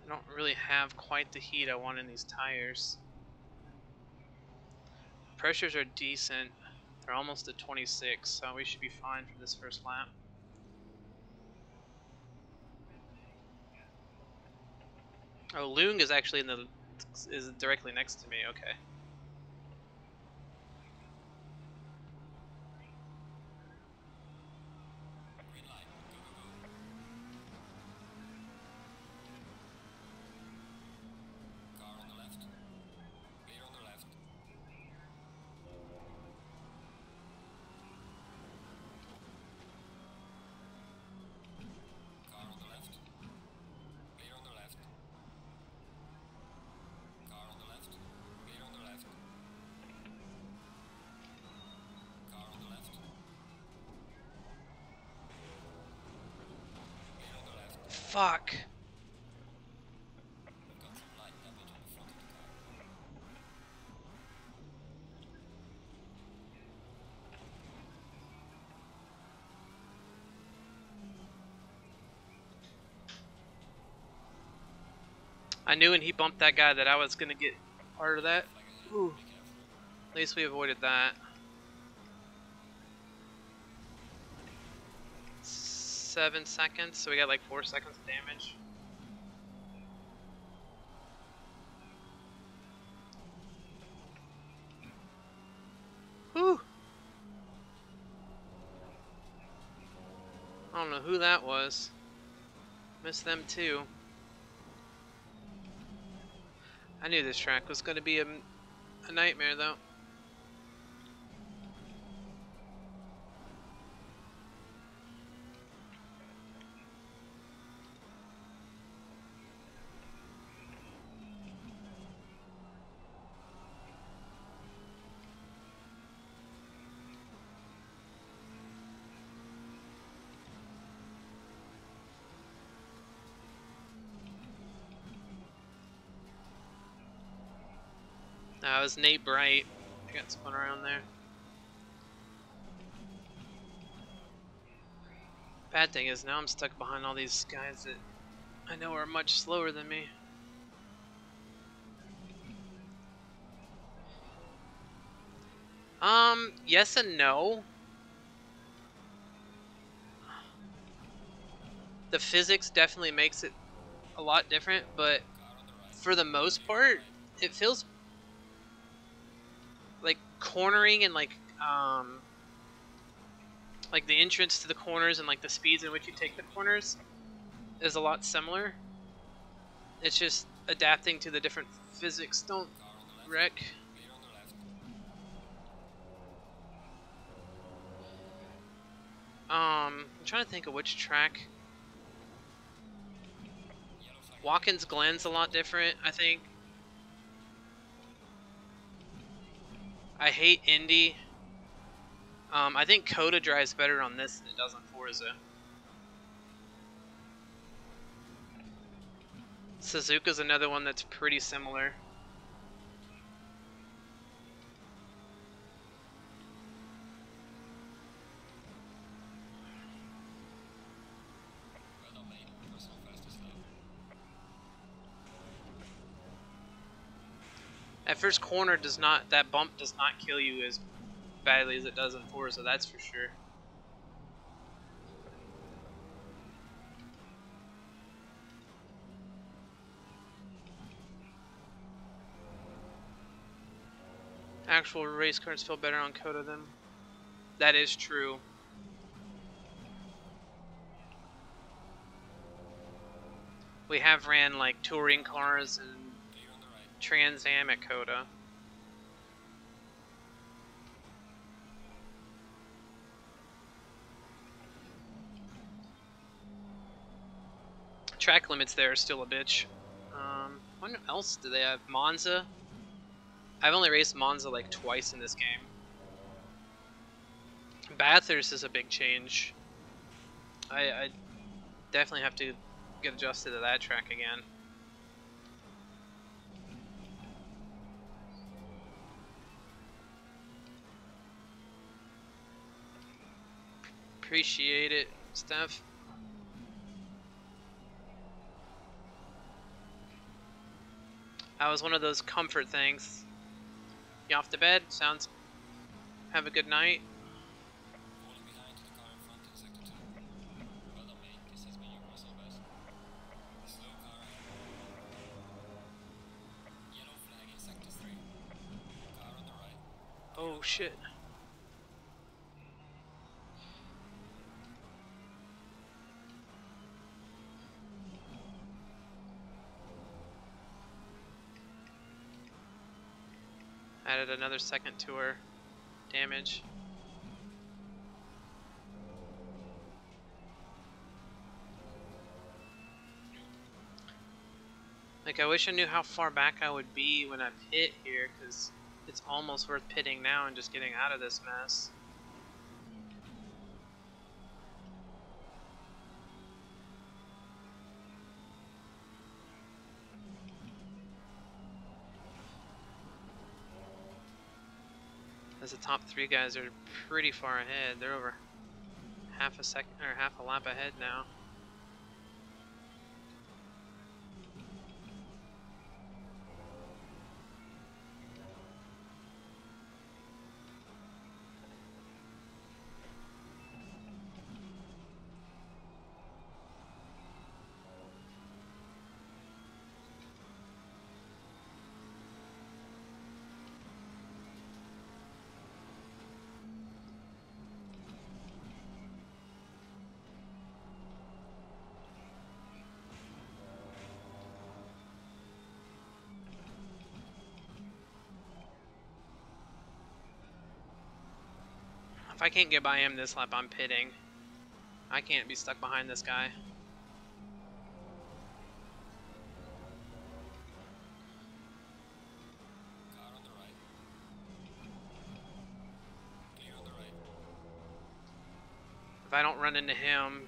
I don't really have quite the heat I want in these tires. Pressures are decent. They're almost at 26, so we should be fine for this first lap. Oh, Loong is actually is directly next to me. Okay. Fuck. I knew when he bumped that guy that I was gonna get part of that. Ooh. At least we avoided that. 7 seconds, so we got like 4 seconds of damage. Whew. I don't know who that was. Missed them too. I knew this track was gonna be a nightmare though. It was Nate Bright. I got spun around there. Bad thing is now I'm stuck behind all these guys that I know are much slower than me. Yes and no. The physics definitely makes it a lot different, but for the most part, it feels like cornering and like the entrance to the corners and like the speeds in which you take the corners is a lot similar. It's just adapting to the different physics. Don't wreck. I'm trying to think of which track. Watkins Glen's a lot different, I think. I hate Indy. I think Coda drives better on this than it does on Forza. Suzuka's another one that's pretty similar. That first corner that bump does not kill you as badly as it does in Forza, that's for sure. Actual race cars feel better on Coda than. That is true. We have ran like touring cars and Trans Am at Coda. Track limits there are still a bitch. What else do they have? Monza? I've only raced Monza like twice in this game. Bathurst is a big change. I definitely have to get adjusted to that track again. Appreciate it, Steph. That was one of those comfort things. You off to bed? Sounds. Have a good night. Oh shit. Added another second to her damage. Like, I wish I knew how far back I would be when I pit here, because it's almost worth pitting now and just getting out of this mess. As the top three guys are pretty far ahead. They're over half a second or half a lap ahead now. If I can't get by him this lap, I'm pitting. I can't be stuck behind this guy. If I don't run into him,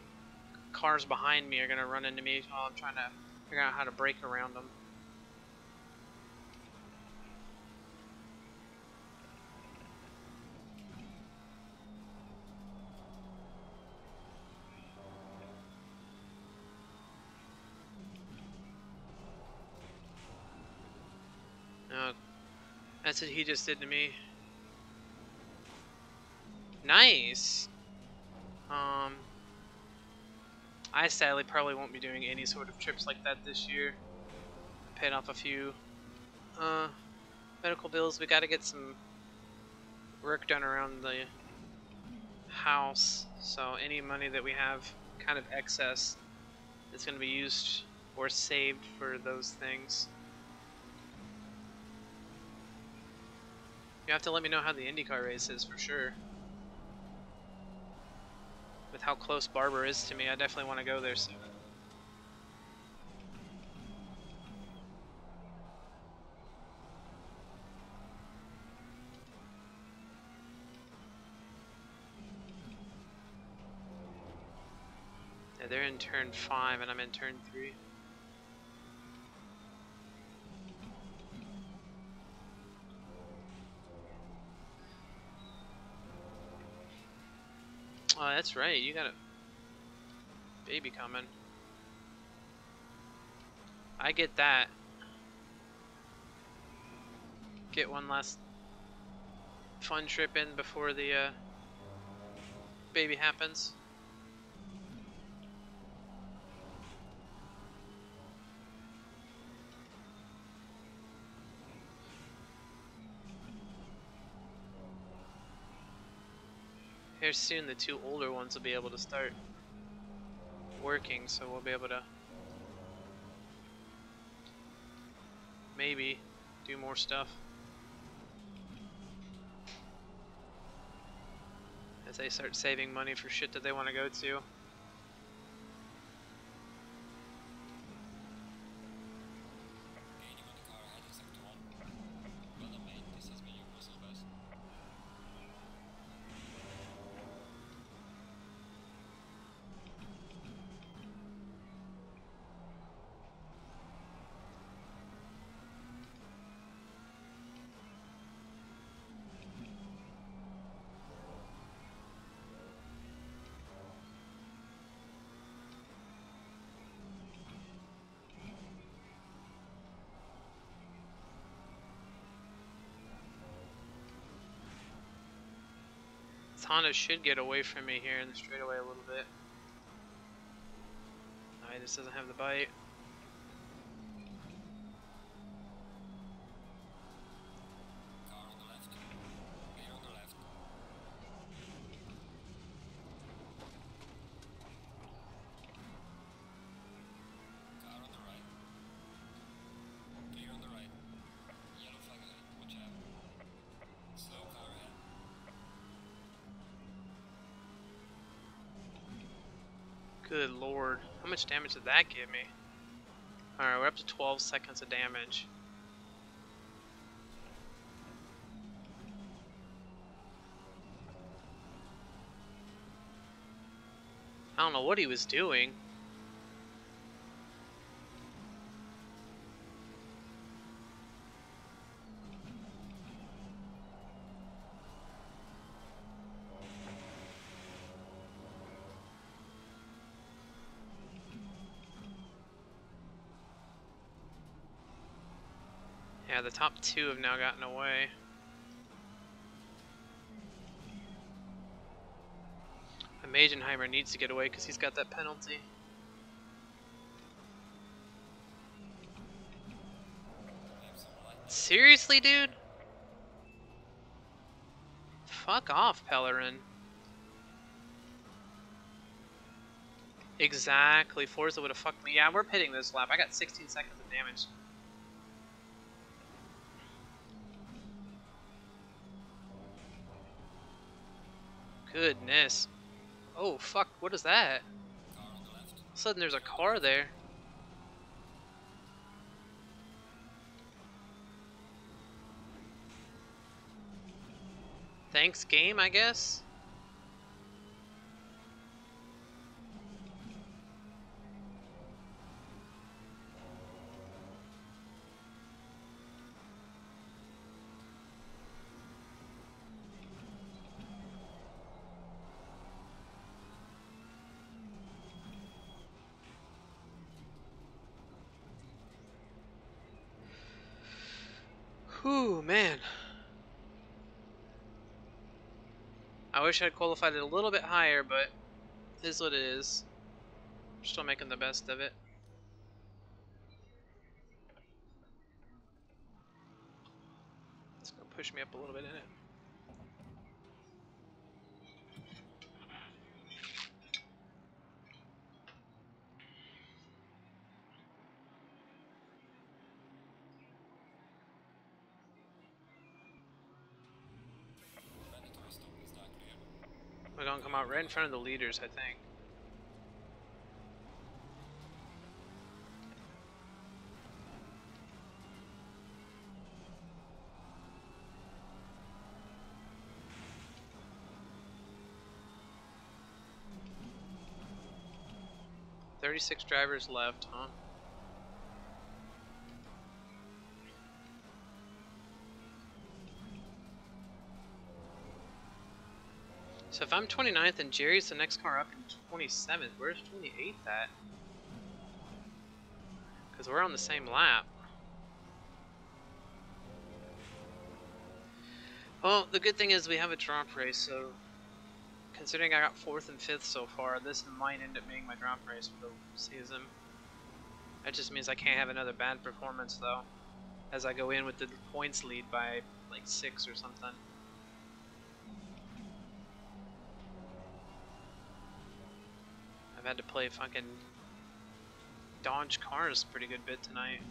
cars behind me are going to run into me while I'm trying to figure out how to brake around them. No, that's what he just did to me. Nice. I sadly probably won't be doing any sort of trips like that this year. I paid off a few medical bills. We got to get some work done around the house, so any money that we have kind of excess is going to be used or saved for those things. You have to let me know how the IndyCar race is for sure. With how close Barber is to me, I definitely want to go there soon. Yeah, they're in turn 5 and I'm in turn 3. Oh, that's right. You got a baby coming. I get that. Get one last fun trip in before the baby happens. Here soon, the 2 older ones will be able to start working, so we'll be able to maybe do more stuff as they start saving money for shit that they want to go to. Honda should get away from me here in the straightaway a little bit. Alright, this doesn't have the bite. Good lord. How much damage did that give me? Alright, we're up to 12 seconds of damage. I don't know what he was doing. Yeah, the top 2 have now gotten away. Magenheimer needs to get away because he's got that penalty. Seriously, dude? Fuck off, Pellerin. Exactly. Forza would have fucked me. Yeah, we're pitting this lap. I got 16 seconds of damage. Goodness. Oh, fuck. What is that? All of a sudden there's a car there. Thanks, game, I guess? Whew, man. I wish I'd qualified it a little bit higher, but it is what it is. We're still making the best of it. It's gonna push me up a little bit in it. We're gonna come out right in front of the leaders, I think. "36 drivers left, huh?" So if I'm 29th and Jerry's the next car up in 27th, where's 28th at? Because we're on the same lap. Well, the good thing is we have a drop race, so considering I got 4th and 5th so far, this might end up being my drop race for the season. That just means I can't have another bad performance though, as I go in with the points lead by like 6 or something. I've had to play fucking dodge cars pretty good bit tonight.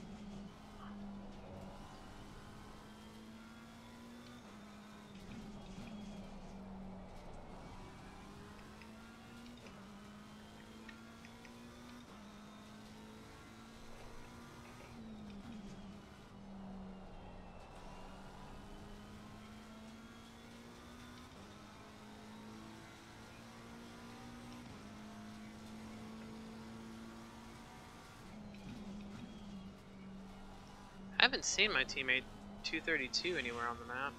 I haven't seen my teammate 232 anywhere on the map.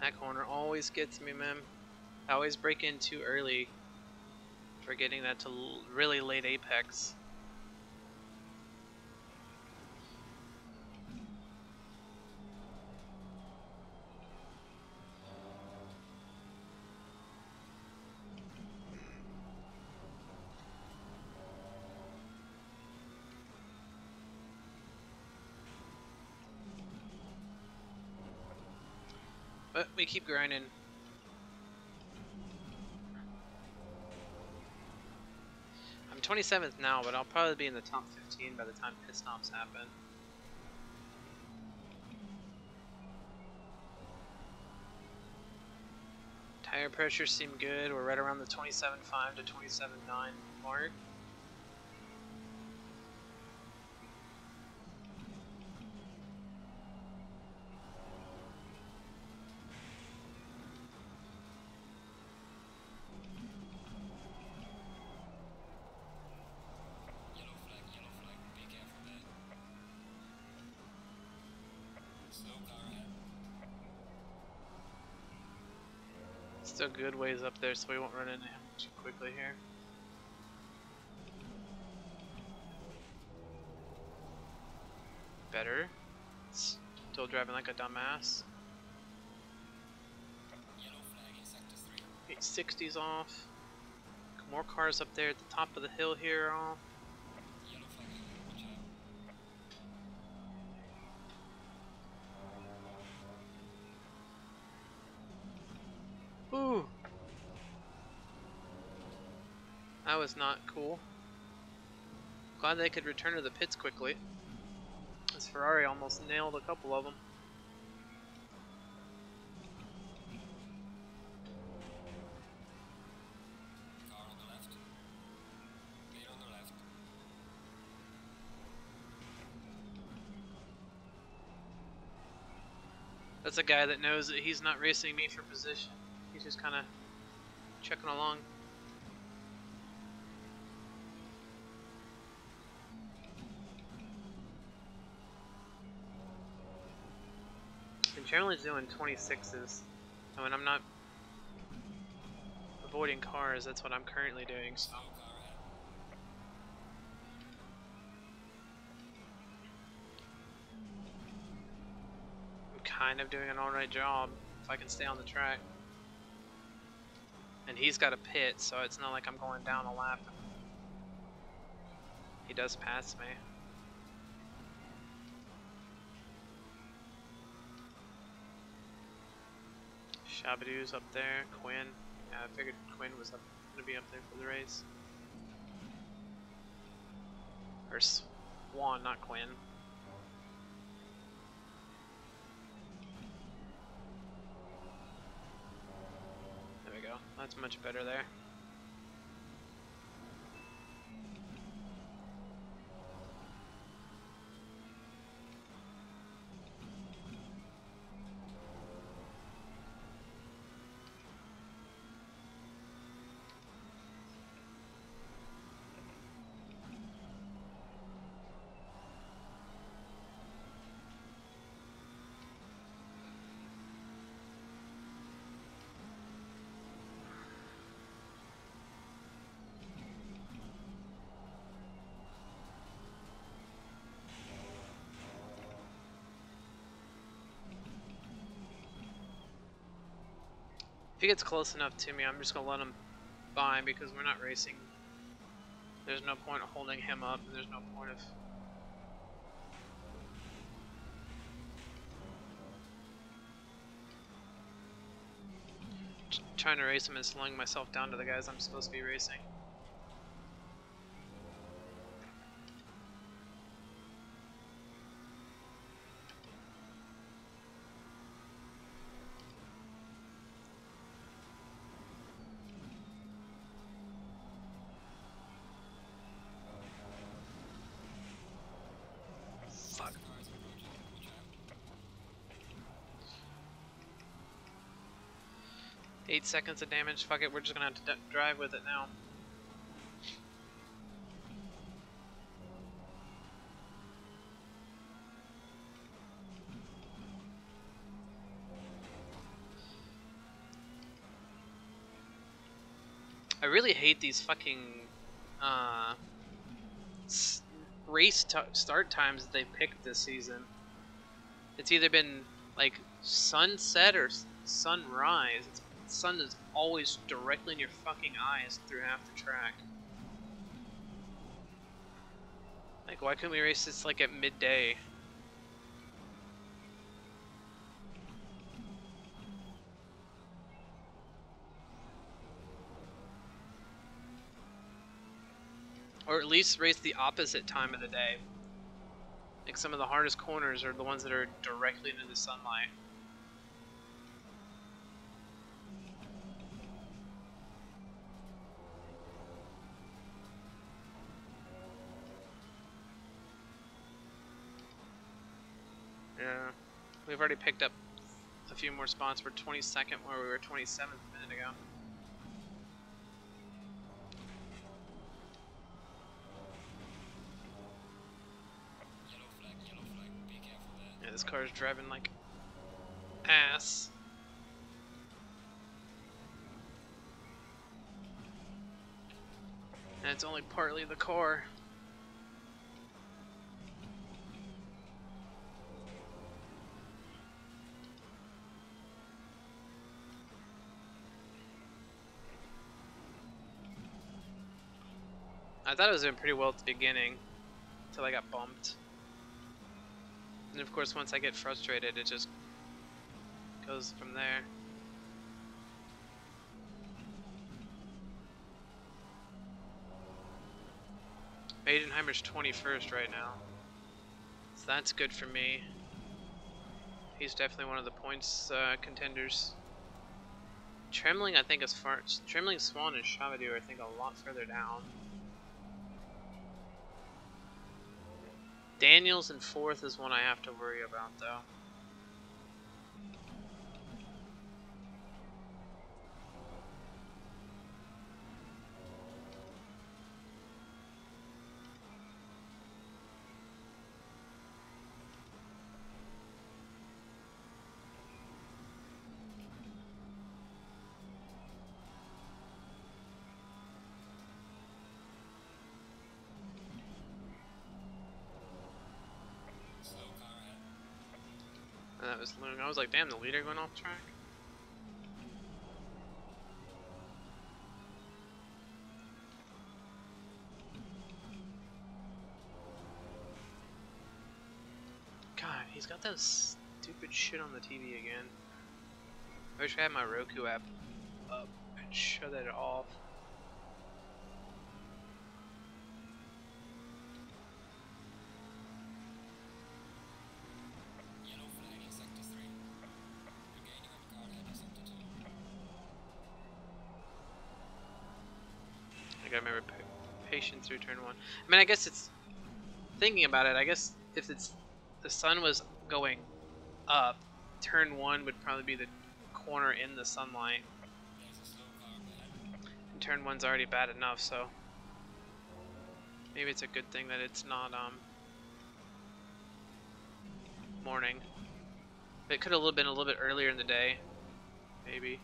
That corner always gets me, man. I always break in too early, forgetting that to really late apex. But we keep grinding. I'm 27th now, but I'll probably be in the top 15 by the time pit stops happen. Tire pressures seem good. We're right around the 27.5 to 27.9 mark. Still good ways up there, so we won't run into him too quickly here. Better. Still driving like a dumbass. 860's off. More cars up there at the top of the hill here are off. Ooh. That was not cool. Glad they could return to the pits quickly. This Ferrari almost nailed a couple of them. Car on the left. Clear on the left. That's a guy that knows that he's not racing me for position. He's just kind of checking along. generally doing 26s. And when I'm not avoiding cars, that's what I'm currently doing, so. I'm kind of doing an alright job if I can stay on the track. And he's got a pit, so it's not like I'm going down a lap. He does pass me. Shabadoo's up there. Quinn. Yeah, I figured Quinn was gonna be up there for the race. Or Swan, not Quinn. There we go. That's much better there. If he gets close enough to me, I'm just gonna let him by because we're not racing. There's no point of holding him up, and there's no point of trying to race him and slowing myself down to the guys I'm supposed to be racing. Fuck. 8 seconds of damage. Fuck it, we're just gonna have to drive with it now. I really hate these fucking race start times that they picked this season. It's either been like sunset or sunrise. The sun is always directly in your fucking eyes through half the track. Like, why couldn't we race this like at midday? Or at least race the opposite time of the day. Like, some of the hardest corners are the ones that are directly into the sunlight. Yeah, we've already picked up a few more spots. We're 22nd where we were 27th a minute ago. Yeah, this car is driving like ass. And it's only partly the car. I thought it was doing pretty well at the beginning, until I got bumped. And of course, once I get frustrated, it just goes from there. Maidenheimer's 21st right now, so that's good for me. He's definitely one of the points contenders. Trembling, I think, Trembling, Swan, and Shabadoo, I think, a lot further down. Daniels in 4th is one I have to worry about, though. And that was Loon. I was like, damn, the leader going off track. God, he's got that stupid shit on the TV again. I wish I had my Roku app up and shut it off. Yellow flag in sector 3. Regaining on car head in sector 2. I gotta remember patience through turn 1. I mean, I guess it's thinking about it. I guess if it's the sun was going up, turn 1 would probably be the corner in the sunlight. There's a slow car up ahead. And turn 1's already bad enough, so maybe it's a good thing that it's not morning. It could have been a little bit earlier in the day, maybe.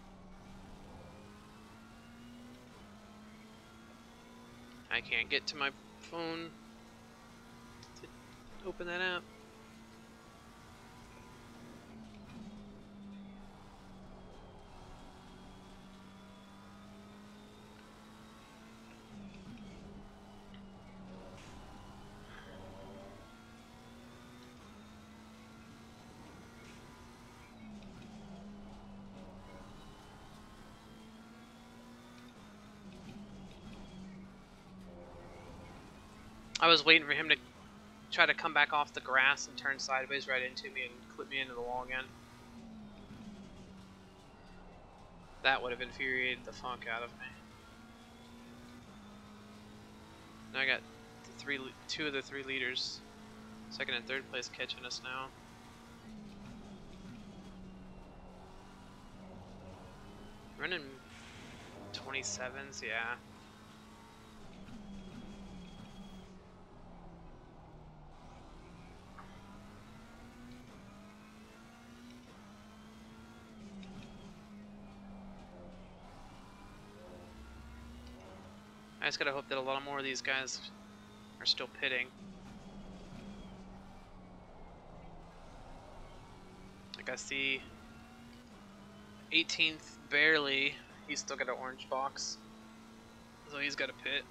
I can't get to my phone to open that app. I was waiting for him to try to come back off the grass and turn sideways right into me and clip me into the wall again. That would have infuriated the fuck out of me. Now I got two of the three leaders, second and third place, catching us now. Running 27s, yeah. I just gotta hope that a lot more of these guys are still pitting. Like I see 18th barely, he's still got an orange box, so he's got a pit.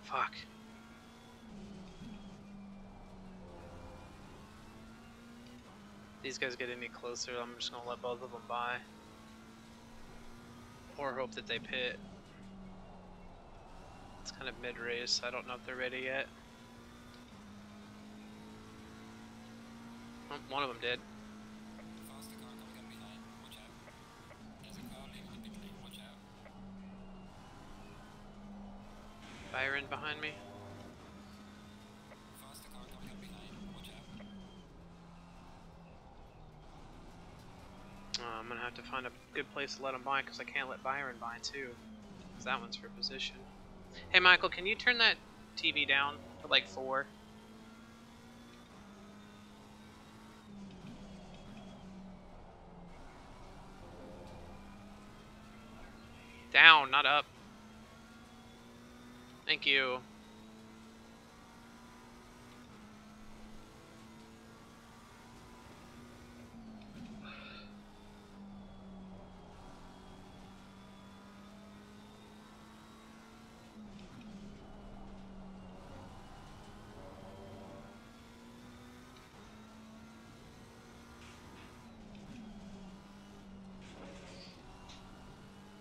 Fuck. These guys get any closer, I'm just gonna let both of them by. Or hope that they pit. It's kind of mid-race, I don't know if they're ready yet. Oh, one of them did. Faster car coming up behind. Watch out. There's a car leaving the pit lane. Watch out. Byron behind me. Faster car coming up behind. Watch out. I'm gonna have to find a good place to let him by because I can't let Byron by too. Because that one's for position. Hey Michael, can you turn that TV down to like 4? Down, not up. Thank you.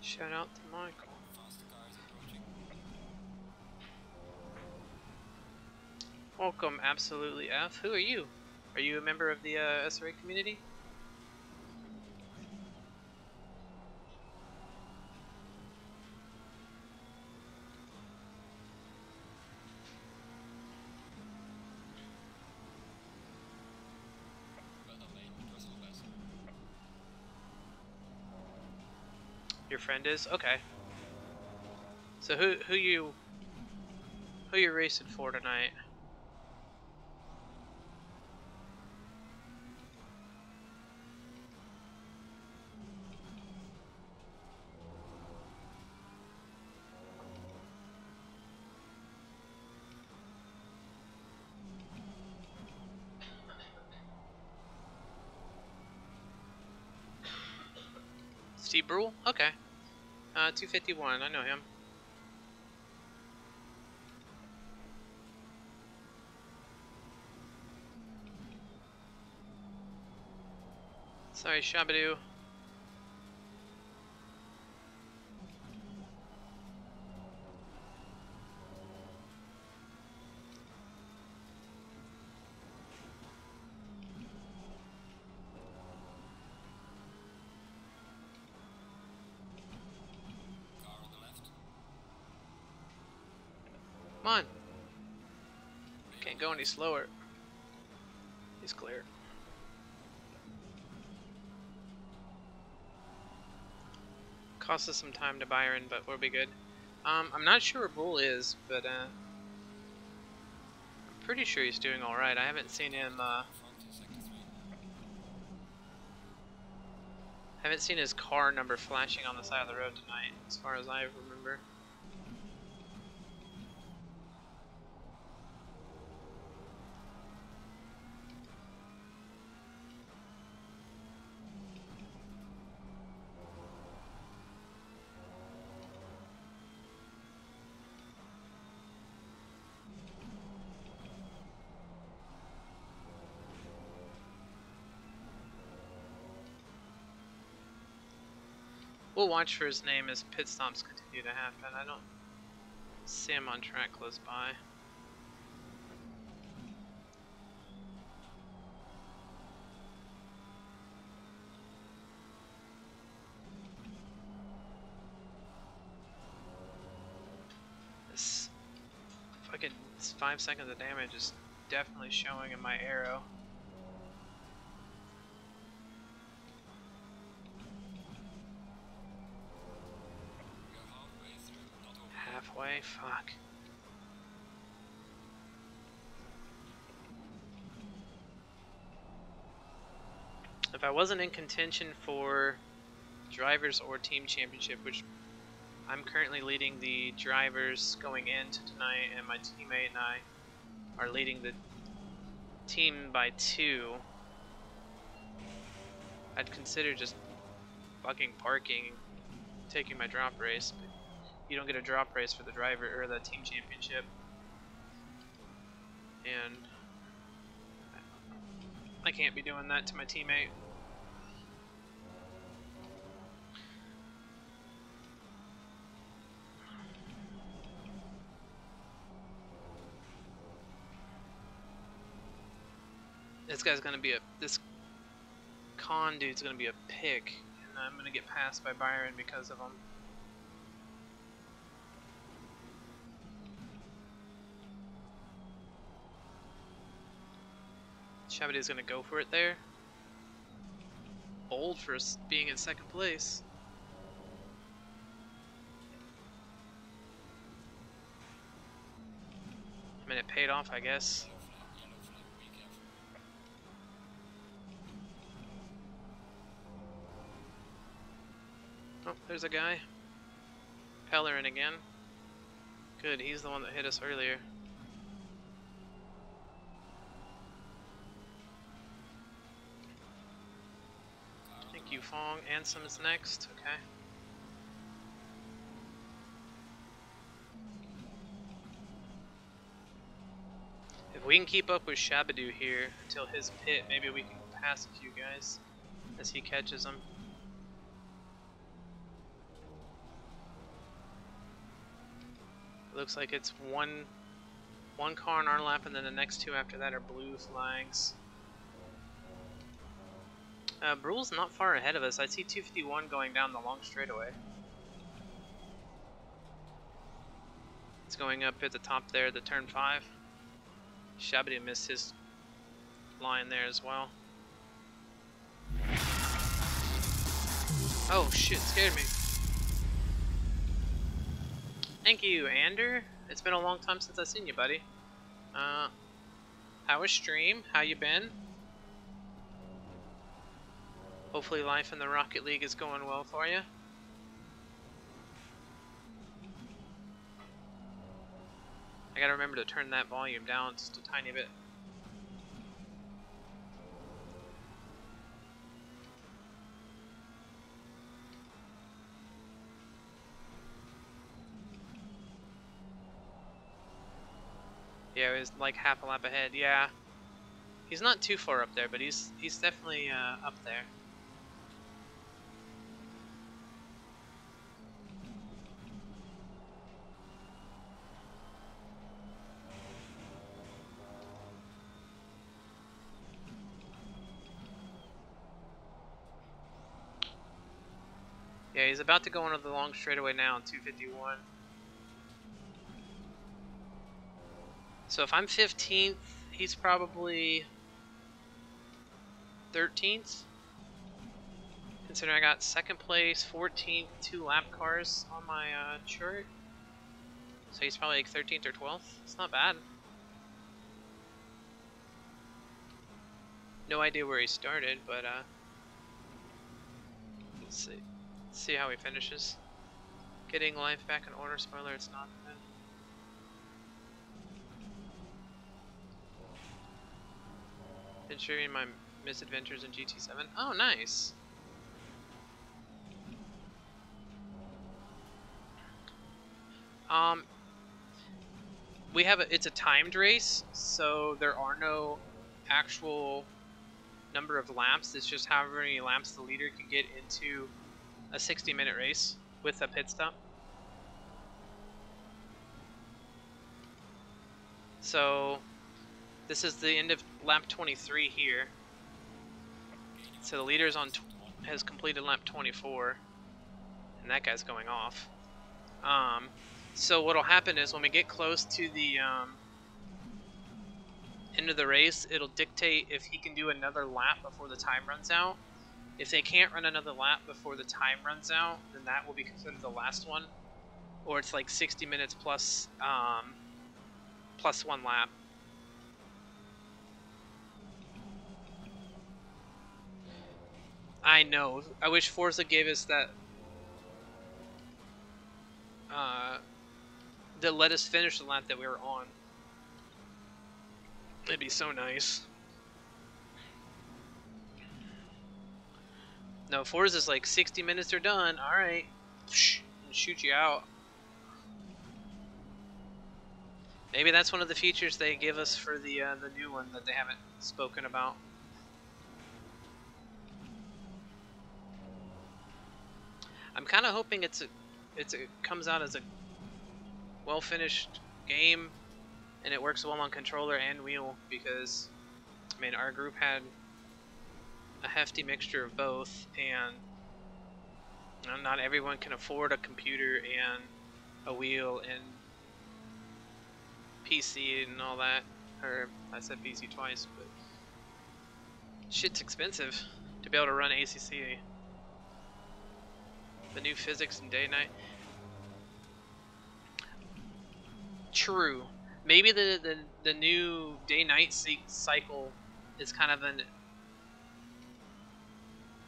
Shout out to Michael. Faster car is approaching. Welcome, Absolutely F. Who are you? Are you a member of the SRA community? Well done, mate. Russell West. Your friend is? Okay. So who you racing for tonight? Steve Brule? Okay. 251, I know him. Sorry, Shabadoo. Car on the left. Come on. Can't go any slower. He's clear. Cost us some time to Byron, but we'll be good. I'm not sure where Bull is, but I'm pretty sure he's doing alright. I haven't seen him, Front in sector 3. haven't seen his car number flashing on the side of the road tonight, as far as I remember. We'll watch for his name as pit stops continue to happen. I don't see him on track close by. This fucking 5 seconds of damage is definitely showing in my arrow. We are halfway through, not over. Halfway? Fuck. If I wasn't in contention for drivers or team championship, which I'm currently leading the drivers going into tonight, and my teammate and I are leading the team by 2, I'd consider just fucking parking, taking my drop race. But you don't get a drop race for the driver or the team championship, and I can't be doing that to my teammate. This guy's gonna be this con dude's gonna be a pick, and I'm gonna get passed by Byron because of him. Shabadoo's gonna go for it there. Bold for being in second place. I mean, it paid off, I guess. Yellow flag, be careful. Oh, there's a guy. Pellerin again. Good, he's the one that hit us earlier. Thank you, Fong. Ansem is next. Okay. If we can keep up with Shabadoo here until his pit, maybe we can pass a few guys as he catches them. It looks like it's one car on our lap, and then the next 2 after that are blue flags. Brule's not far ahead of us. I see 251 going down the long straightaway. It's going up at the top there, the turn 5. Shabadoo missed his line there as well. Oh shit, scared me. Thank you, Ander. It's been a long time since I've seen you, buddy. How was stream? How you been? Hopefully life in the Rocket League is going well for you. I gotta remember to turn that volume down just a tiny bit. Yeah, he was like half a lap ahead. Yeah, he's not too far up there, but he's definitely up there. Yeah, he's about to go into the long straightaway now on 251. So if I'm 15th, he's probably 13th. Considering I got second place, 14th, 2 lap cars on my chart. So he's probably like 13th or 12th. It's not bad. No idea where he started, but let's see. Let's see how he finishes. Getting life back in order. Spoiler, it's not bad. Been sharing my misadventures in GT7. Oh, nice. We have it's a timed race, so there are no actual number of laps. It's just however many laps the leader can get into a 60-minute race with a pit stop. So this is the end of lap 23 here. So the leader's on has completed lap 24, and that guy's going off. So what'll happen is when we get close to the end of the race, it'll dictate if he can do another lap before the time runs out. If they can't run another lap before the time runs out, then that will be considered the last one, or it's like 60 minutes plus plus 1 lap. I know. I wish Forza gave us that. That let us finish the lap that we were on. It'd be so nice. No, Forza's like 60 minutes are done. All right, and shoot you out. Maybe that's one of the features they give us for the new one that they haven't spoken about. I'm kind of hoping it comes out as a well-finished game, and it works well on controller and wheel, because I mean our group had a hefty mixture of both, and you know, not everyone can afford a computer and a wheel and PC and all that. Or I said PC twice, but shit's expensive to be able to run ACC. The new physics and day night. True. Maybe the new day-night cycle is kind of an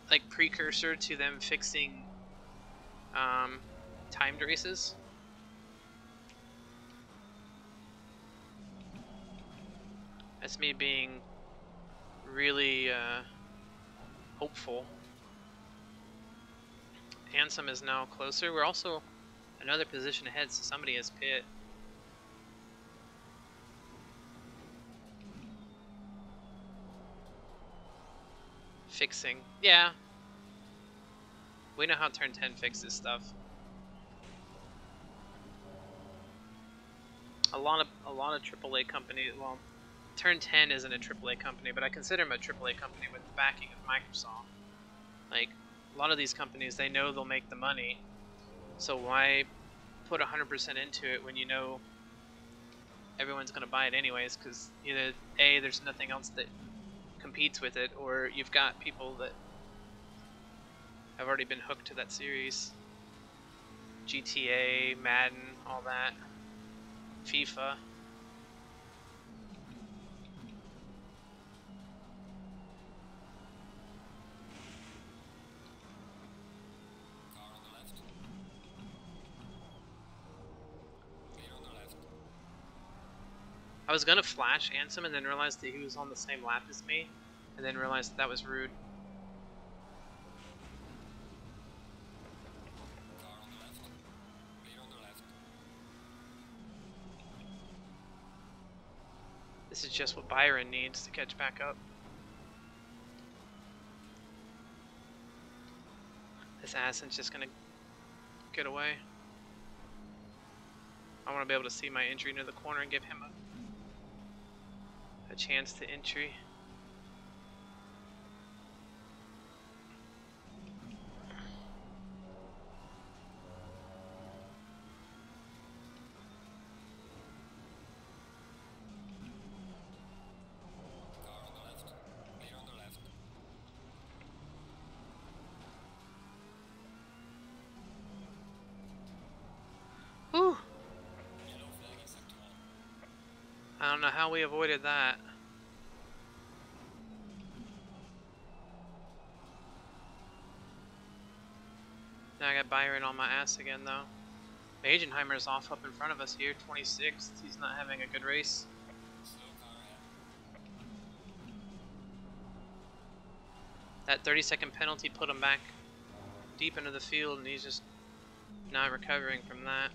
like precursor to them fixing timed races. That's me being really hopeful. Ansem is now closer. We're also another position ahead, so somebody has pit. Fixing. Yeah. We know how Turn 10 fixes stuff. A lot of AAA companies, well, Turn 10 isn't a AAA company, but I consider them a AAA company with the backing of Microsoft. Like, a lot of these companies, they know they'll make the money, so why put 100% into it when you know everyone's going to buy it anyways, because either A, there's nothing else that competes with it, or you've got people that have already been hooked to that series. GTA, Madden, all that. FIFA. Car on the left. Clear on the left. I was gonna flash Ansem and then realized that he was on the same lap as me, and then realized that was rude. Car on the left. Clear on the left. This is just what Byron needs to catch back up. This Ascen's just gonna get away. I want to be able to see my entry near the corner and give him a chance to entry. Car on the left. Clear on the left. Whew! Yellow flag in sector 1. I don't know how we avoided that. Now I got Byron on my ass again though. Magenheimer's off up in front of us here, 26th. He's not having a good race. Slow car ahead. That 30-second penalty put him back deep into the field, and he's just not recovering from that.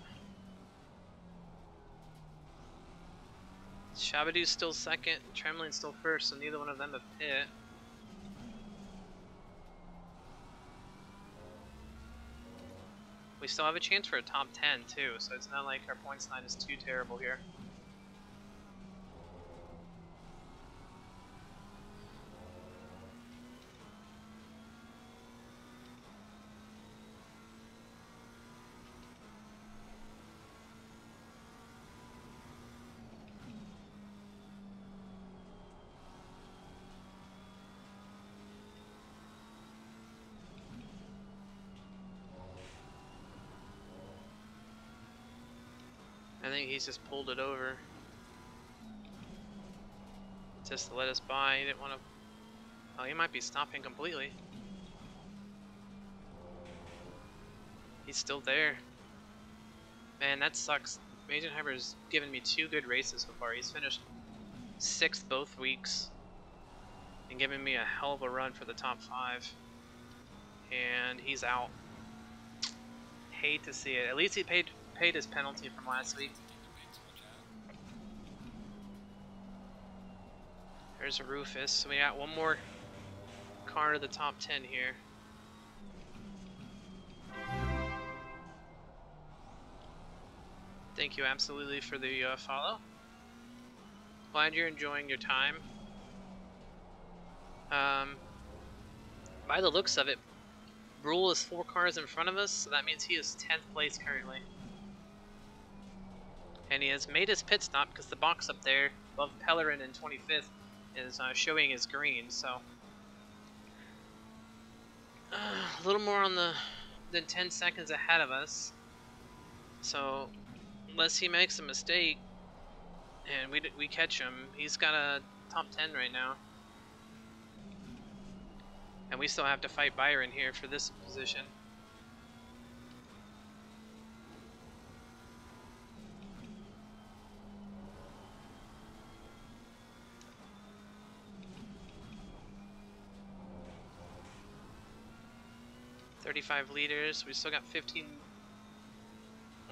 Shabadoo's still second, Tremblin's still first, so neither one of them have pit. We still have a chance for a top 10 too, so it's not like our points line is too terrible here. I think he's just pulled it over. Just to let us by. He didn't want to. Oh, he might be stopping completely. He's still there. Man, that sucks. Magenheimer's given me 2 good races so far. He's finished 6th both weeks and giving me a hell of a run for the top 5. And he's out. Hate to see it. At least he paid his penalty from last week. There's a Rufus. So we got one more car to the top 10 here. Thank you absolutely for the follow. Glad you're enjoying your time. By the looks of it, Brule is 4 cars in front of us, so that means he is 10th place currently. And he has made his pit stop because the box up there above Pellerin in 25th is showing as green, so a little more on than 10 seconds ahead of us. So unless he makes a mistake and we catch him, he's got a top 10 right now. And we still have to fight Byron here for this position. $35 liters. We still got 15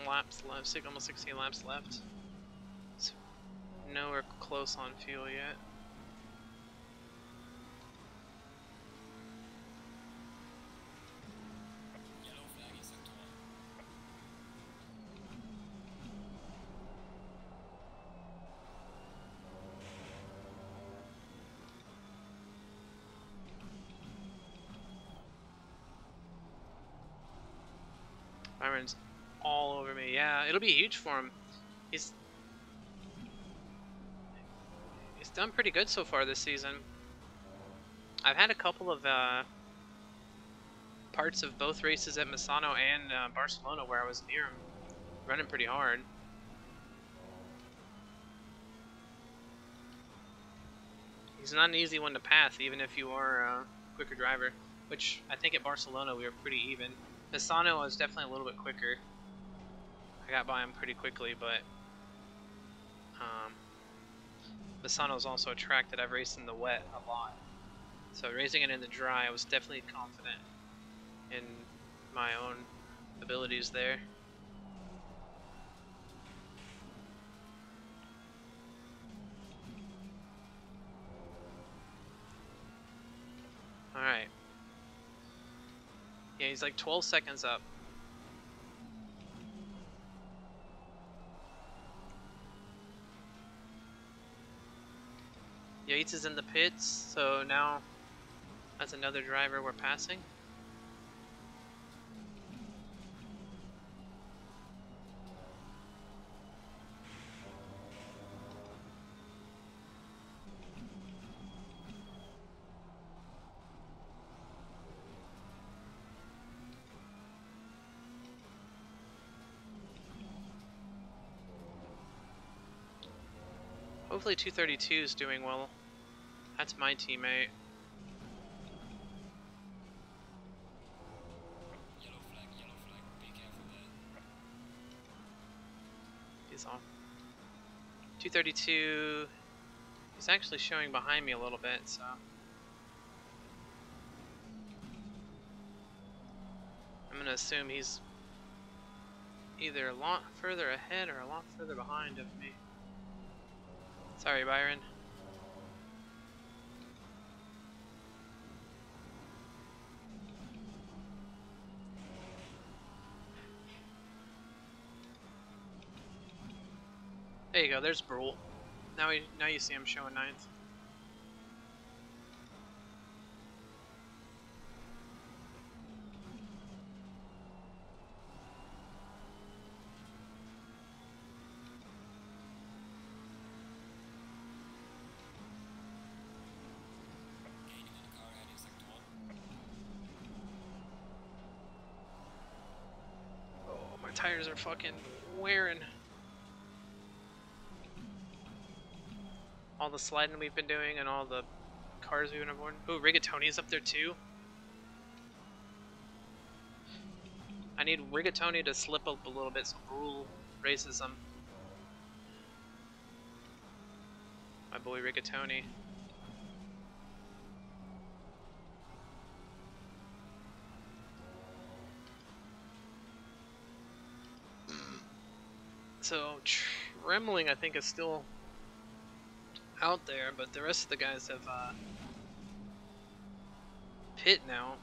laps left, almost 16 laps left. So nowhere close on fuel yet. Yellow flag in sector 1. Byron's all over me. Yeah, it'll be huge for him. He's done pretty good so far this season. I've had a couple of parts of both races at Misano and Barcelona where I was near him, running pretty hard. He's not an easy one to pass, even if you are a quicker driver, which I think at Barcelona we were pretty even. Misano was definitely a little bit quicker. I got by him pretty quickly, but Misano is also a track that I've raced in the wet a lot. So racing it in the dry, I was definitely confident in my own abilities there. Alright. Yeah, he's like 12 seconds up. Yates is in the pits, so now that's another driver we're passing. Hopefully 232 is doing well. That's my teammate. Yellow flag, be careful there. He's off. 232, he's actually showing behind me a little bit, so. I'm gonna assume he's either a lot further ahead or a lot further behind of me. Sorry, Byron. There you go, there's Brule. Now you see him showing 9th. Gaining on the car ahead in sector 1. Oh, my tires are fucking wearing. All the sliding we've been doing and all the cars we've been avoiding. Ooh, Rigatoni's up there too. I need Rigatoni to slip up a little bit so Brule races him. My boy Rigatoni. So Trembling, I think, is still out there, but the rest of the guys have pit now.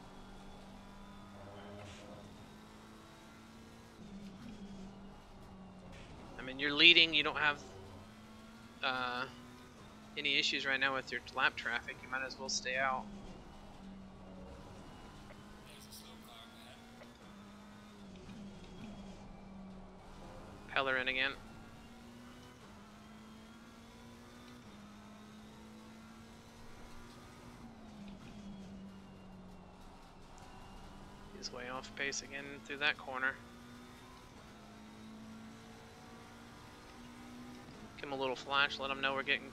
I mean, you're leading. You don't have any issues right now with your lap traffic. You might as well stay out. There's a slow car ahead. Peller in again. He's way off pace again through that corner. Give him a little flash, let him know we're getting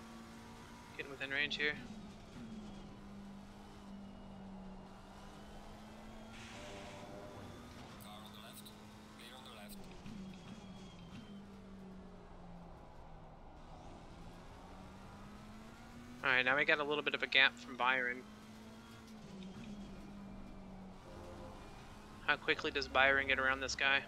within range here. Car on the left. Clear on the left. Alright, now we got a little bit of a gap from Byron. How quickly does Byron get around this guy?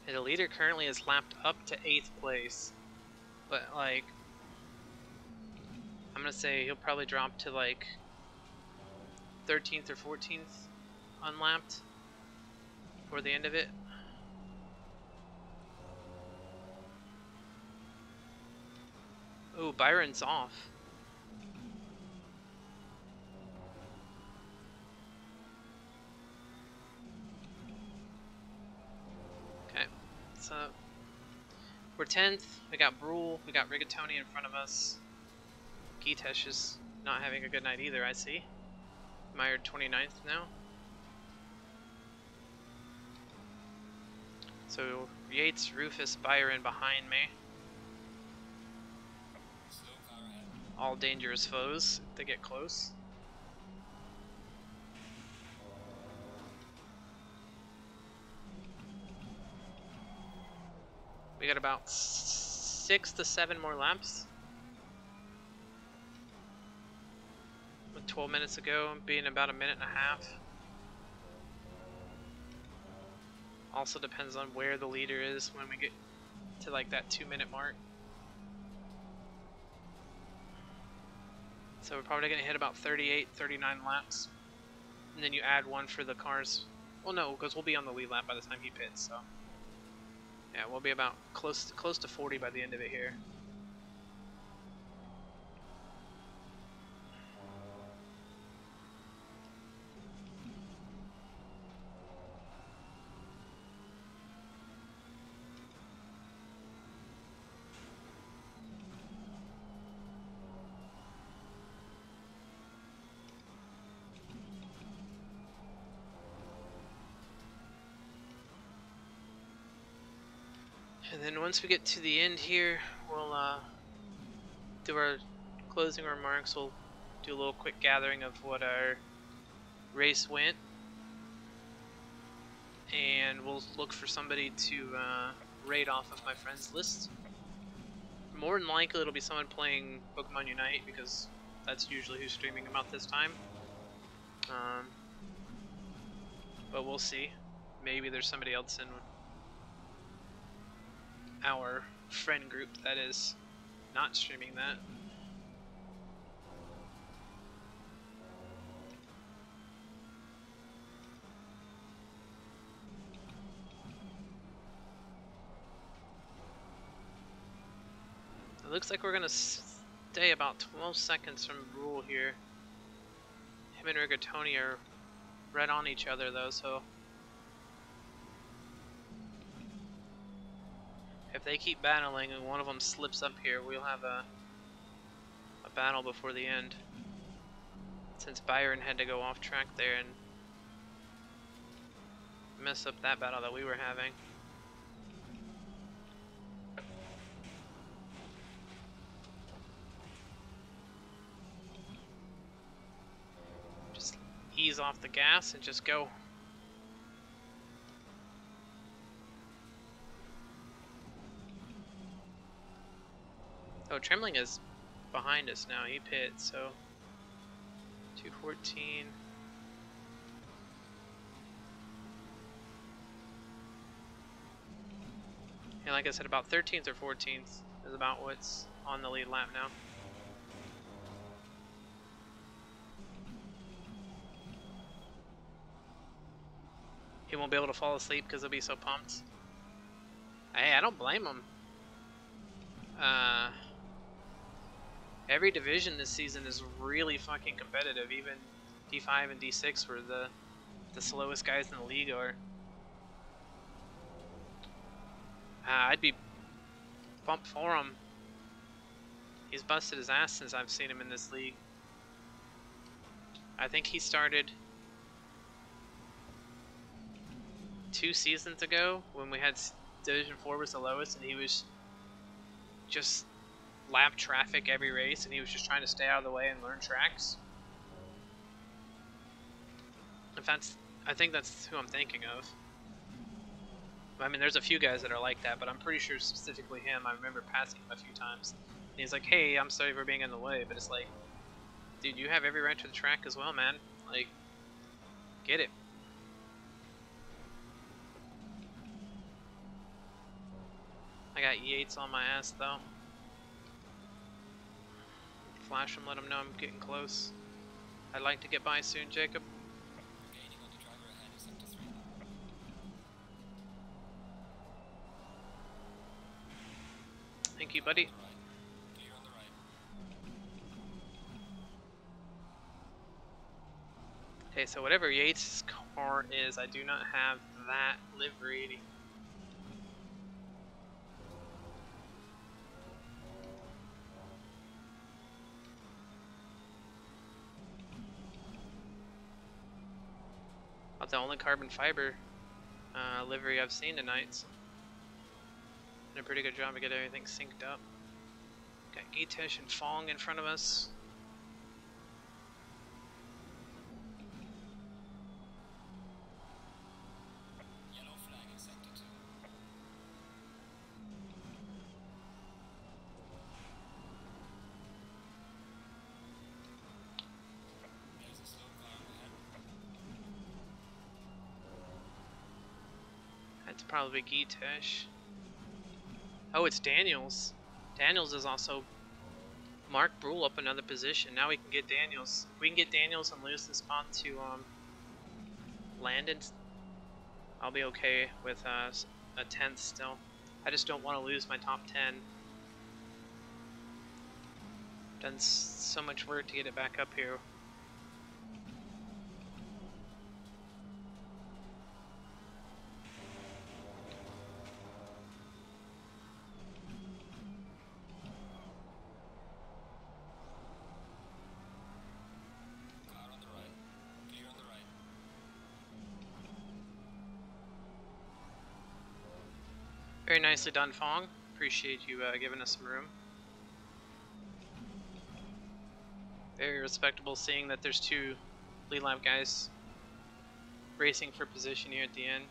And the leader currently is lapped up to 8th place. But like, I'm gonna say he'll probably drop to like 13th or 14th unlapped for the end of it. Ooh, Byron's off. What's up? We're 10th. We got Brule. We got Rigatoni in front of us. Gitesh is not having a good night either, I see. Meyer 29th now. So Yates, Rufus, Byron behind me. Slow car ahead. All dangerous foes if they get close. We got about 6 to 7 more laps. With 12 minutes ago, being about a minute and a half. Also depends on where the leader is when we get to like that 2-minute mark. So we're probably going to hit about 38, 39 laps. And then you add one for the cars. Well, no, because we'll be on the lead lap by the time he pits, so. Yeah, we'll be about close to 40 by the end of it here. And then once we get to the end here, we'll do our closing remarks. We'll do a little quick gathering of what our race went. And we'll look for somebody to raid off of my friends list. More than likely it'll be someone playing Pokemon Unite because that's usually who's streaming about this time. But we'll see. Maybe there's somebody else in our friend group that is not streaming that. It looks like we're gonna stay about 12 seconds from Rule here. Him and Rigatoni are right on each other though, so if they keep battling and one of them slips up here, we'll have a battle before the end. Since Byron had to go off track there and mess up that battle that we were having. Just ease off the gas and just go. Oh, Trembling is behind us now. He pit, so 214. And like I said, about 13th or 14th is about what's on the lead lap now. He won't be able to fall asleep because he'll be so pumped. Hey, I don't blame him. Every division this season is really fucking competitive. Even D5 and D6 were the slowest guys in the league are. I'd be pumped for him. He's busted his ass since I've seen him in this league. I think he started 2 seasons ago when we had Division 4 was the lowest, and he was just lap traffic every race, and he was just trying to stay out of the way and learn tracks. I think that's who I'm thinking of. I mean, there's a few guys that are like that, but I'm pretty sure specifically him. I remember passing him a few times. And he's like, hey, I'm sorry for being in the way, but it's like, dude, you have every right to the track as well, man. Like, get it. I got Yates on my ass, though. Flash him, let him know I'm getting close. I'd like to get by soon, Jacob. Gaining on the driver ahead is sector 3. Thank you, buddy. Clear on the right. Okay, so whatever Yates' car is, I do not have that livery. About the only carbon fiber livery I've seen tonight. So did a pretty good job to get everything synced up. Got Gitesh and Fong in front of us. Yellow flag in sector 2. There's a slow car ahead. That's probably Gitesh. Oh, it's Daniels. Daniels is also Mark Brule up another position. Now we can get Daniels. If we can get Daniels and lose the spot to Landon, I'll be okay with a 10th still. I just don't want to lose my top 10. Done so much work to get it back up here. Car on the right. Clear on the right. Very nicely done, Fong. Appreciate you giving us some room. Very respectable, seeing that there's two lead lap guys racing for position here at the end.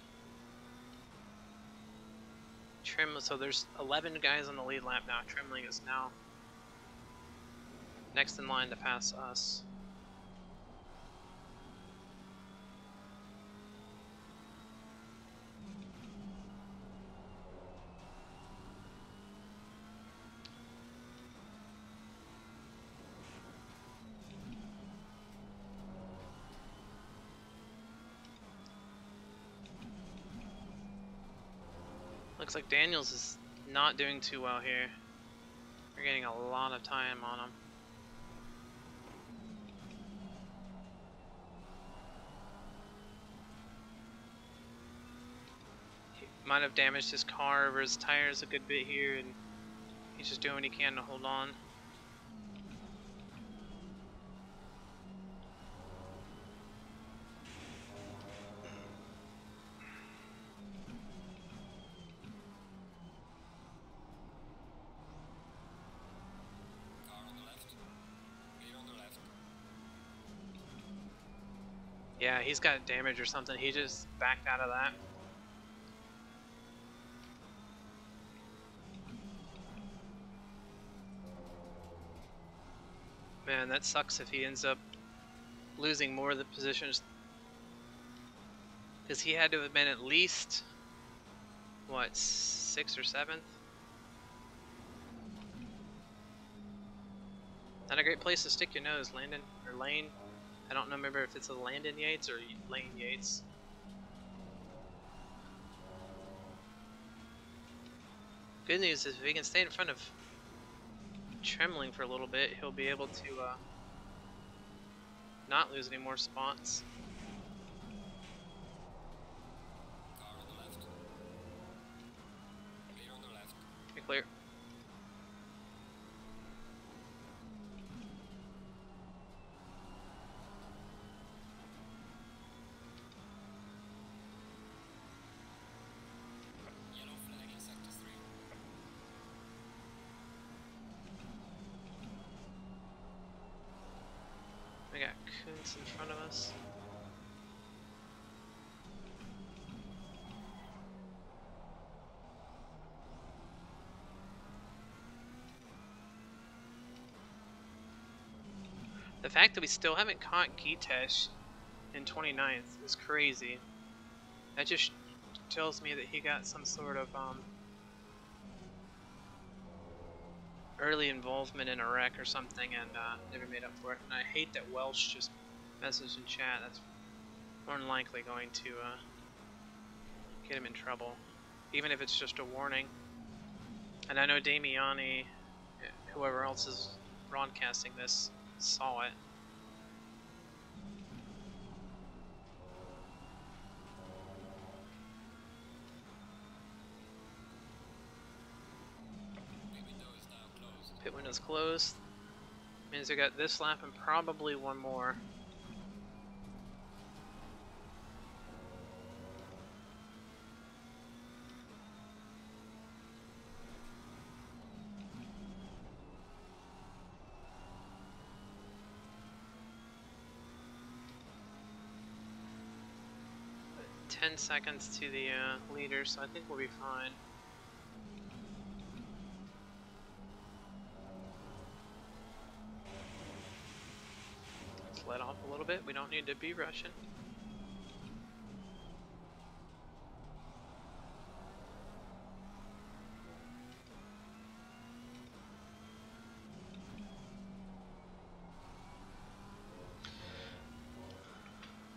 So there's 11 guys on the lead lap now. Trimling is now next in line to pass us. Looks like Daniels is not doing too well here. We're getting a lot of time on him. He might have damaged his car over his tires a good bit here, and he's just doing what he can to hold on. Car on the left. Clear on the left. Yeah, he's got damage or something. He just backed out of that. Man, that sucks if he ends up losing more of the positions. Because he had to have been at least, what, 6th or 7th? Not a great place to stick your nose, Landon, or Lane. I don't remember if it's a Landon Yates or Lane Yates. Good news is if he can stay in front of Trembling for a little bit, he'll be able to not lose any more spots. Car on the left. Clear on the left. Okay, clear. Yellow flag in sector 3. We got Kuntz in front of us. The fact that we still haven't caught Gitesh in 29th is crazy. That just tells me that he got some sort of early involvement in a wreck or something and never made up for it. And I hate that Welsh just messaged in chat. That's more than likely going to get him in trouble, even if it's just a warning. And I know Damiani, whoever else is broadcasting this, saw it. Pit window is now closed. Pit window's closed. Means we got this lap and probably one more. 10 seconds to the leader, so I think we'll be fine. Let's let off a little bit. We don't need to be rushing.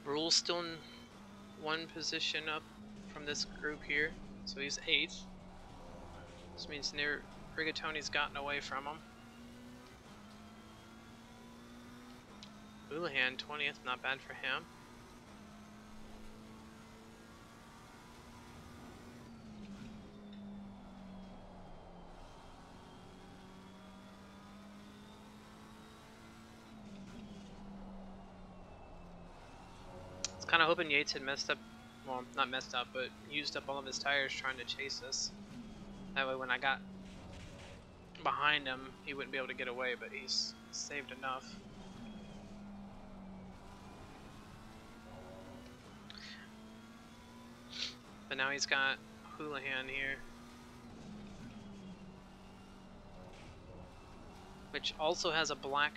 Rule's still in one position up from this group here, so he's 8th. This means Rigatoni's gotten away from him. Houlihan 20th, not bad for him. Kind of hoping Yates had messed up, well, not messed up, but used up all of his tires trying to chase us. That way when I got behind him, he wouldn't be able to get away, but he's saved enough. But now he's got Houlihan here, which also has a black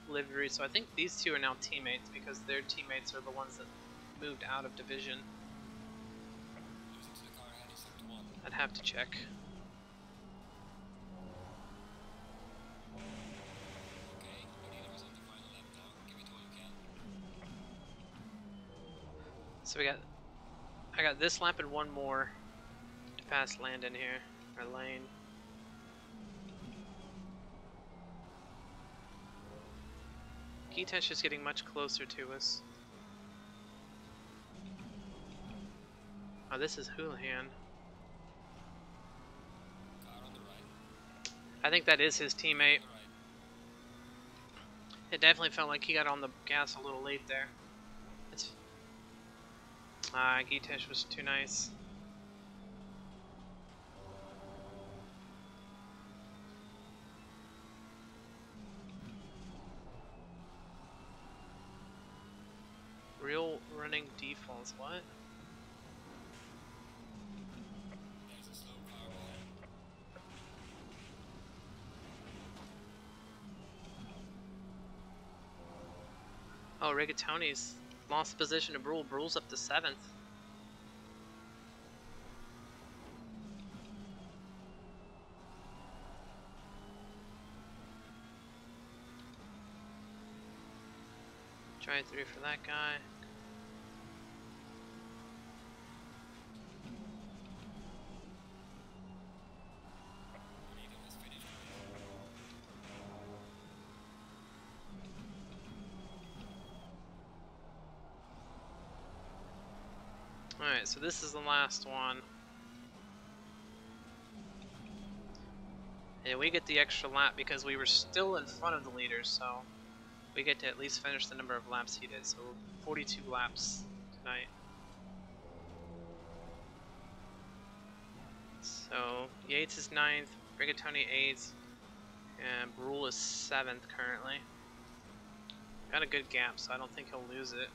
livery, so I think these two are now teammates because their teammates are the ones that moved out of division. Losing to the car ahead is sector 1. I'd have to check. Okay, your leader is on the final lap now. Give it all you can. So I got this lap and one more to pass Landon here, or Lane. Gitesh is getting much closer to us. Oh, this is Houlihan. Car on the right. I think that is his teammate. On the right. It definitely felt like he got on the gas a little late there. Gitesh was too nice. Real running defaults, what? There's a slow car ahead. Oh, Rigatoni's lost position to Brule. Brule's up to 7th. Try 3 for that guy. Your leader has finished the race. Alright, so this is the last one. And we get the extra lap because we were still in front of the leaders, so we get to at least finish the number of laps he did. So 42 laps tonight. So Yates is 9th, Rigatoni 8th, and Brule is 7th currently. Got a good gap, so I don't think he'll lose it.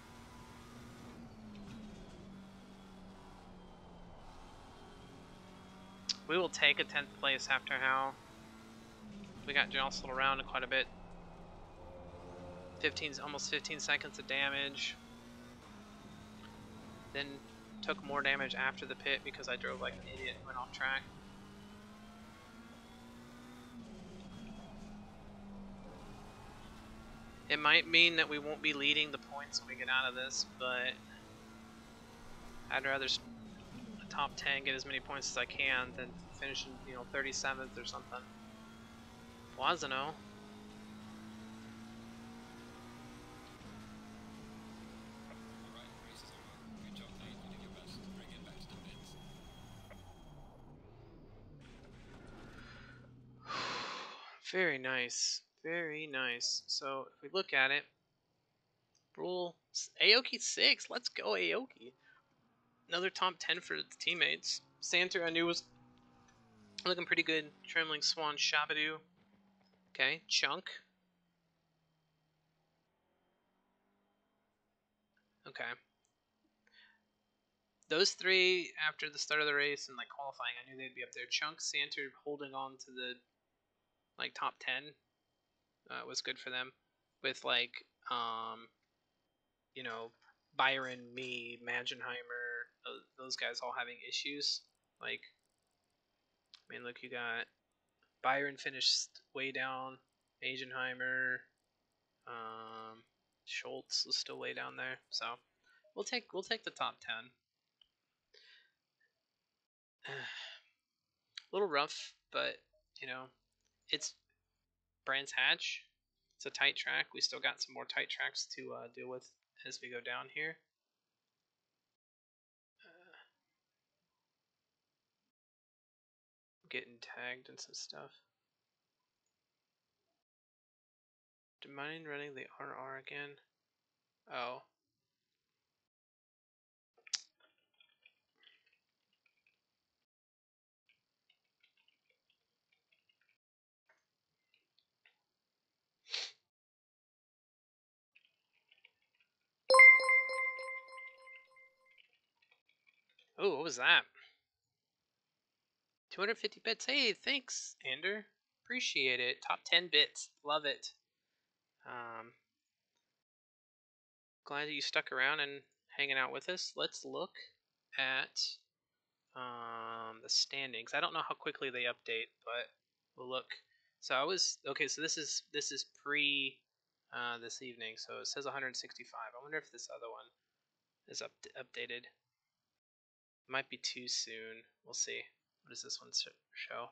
We will take a 10th place after how we got jostled around quite a bit. Almost 15 seconds of damage. Then took more damage after the pit because I drove like an idiot and went off track. It might mean that we won't be leading the points when we get out of this, but I'd rather top 10, get as many points as I can, than finishing, 37th or something. Boisano. Alright, race is over. Good job, mate. You did your best. Bring it back to the pits. Very nice. Very nice. So if we look at it, Brule, Aoki 6. Let's go, Aoki. Another top 10 for the teammates. Santer I knew was looking pretty good. Trembling Swan, Shabadoo. Okay, Chunk. Okay. those three after the start of the race and like qualifying, I knew they'd be up there. Chunk, Santer holding on to the like top 10 was good for them. With like you know, Byron, me, Magenheimer, those guys all having issues. Like, I mean, look, you got Byron finished way down, Magenheimer, Schultz was still way down there. So we'll take the top 10. A little rough, but you know, it's Brands Hatch. It's a tight track. We still got some more tight tracks to deal with as we go down here. Getting tagged and some stuff. Do you mind running the RR again? Oh. Oh, what was that? 250 bits. Hey, thanks, Ander. Appreciate it. Top 10 bits. Love it. Glad that you stuck around and hanging out with us. Let's look at the standings. I don't know how quickly they update, but we'll look. So I was okay. So this is pre this evening. So it says 165. I wonder if this other one is updated. Might be too soon. We'll see. What does this one show?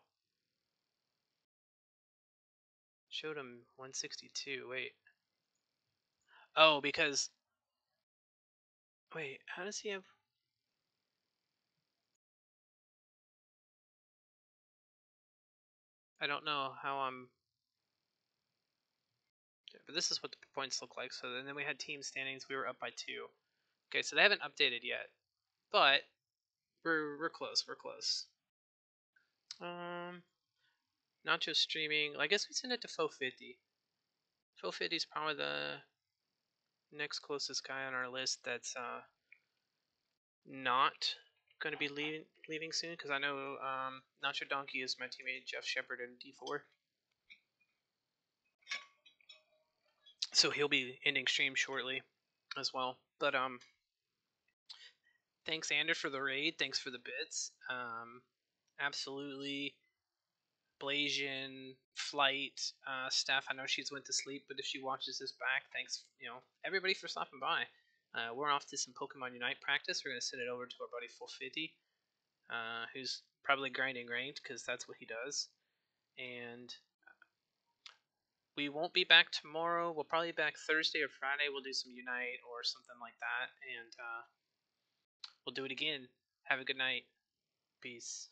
Showed him 162. Wait. Oh, because. Wait, how does he have. I don't know how I'm. But this is what the points look like. So then we had team standings. We were up by 2. Okay, so they haven't updated yet. But we're close. We're close. Not just streaming. I guess we send it to Fo50. Fo50 is probably the next closest guy on our list that's not going to be leaving soon, because I know Nacho Donkey is my teammate Jeff Shepard in D4. So he'll be ending stream shortly as well. But thanks Ander for the raid. Thanks for the bits. Absolutely. Blasian, Flight, Steph. I know she's went to sleep, but if she watches this back, thanks, everybody for stopping by. We're off to some Pokemon Unite practice. We're gonna send it over to our buddy Full50, who's probably grinding ranked because that's what he does. And we won't be back tomorrow. We'll probably be back Thursday or Friday. We'll do some Unite or something like that, and we'll do it again. Have a good night. Peace.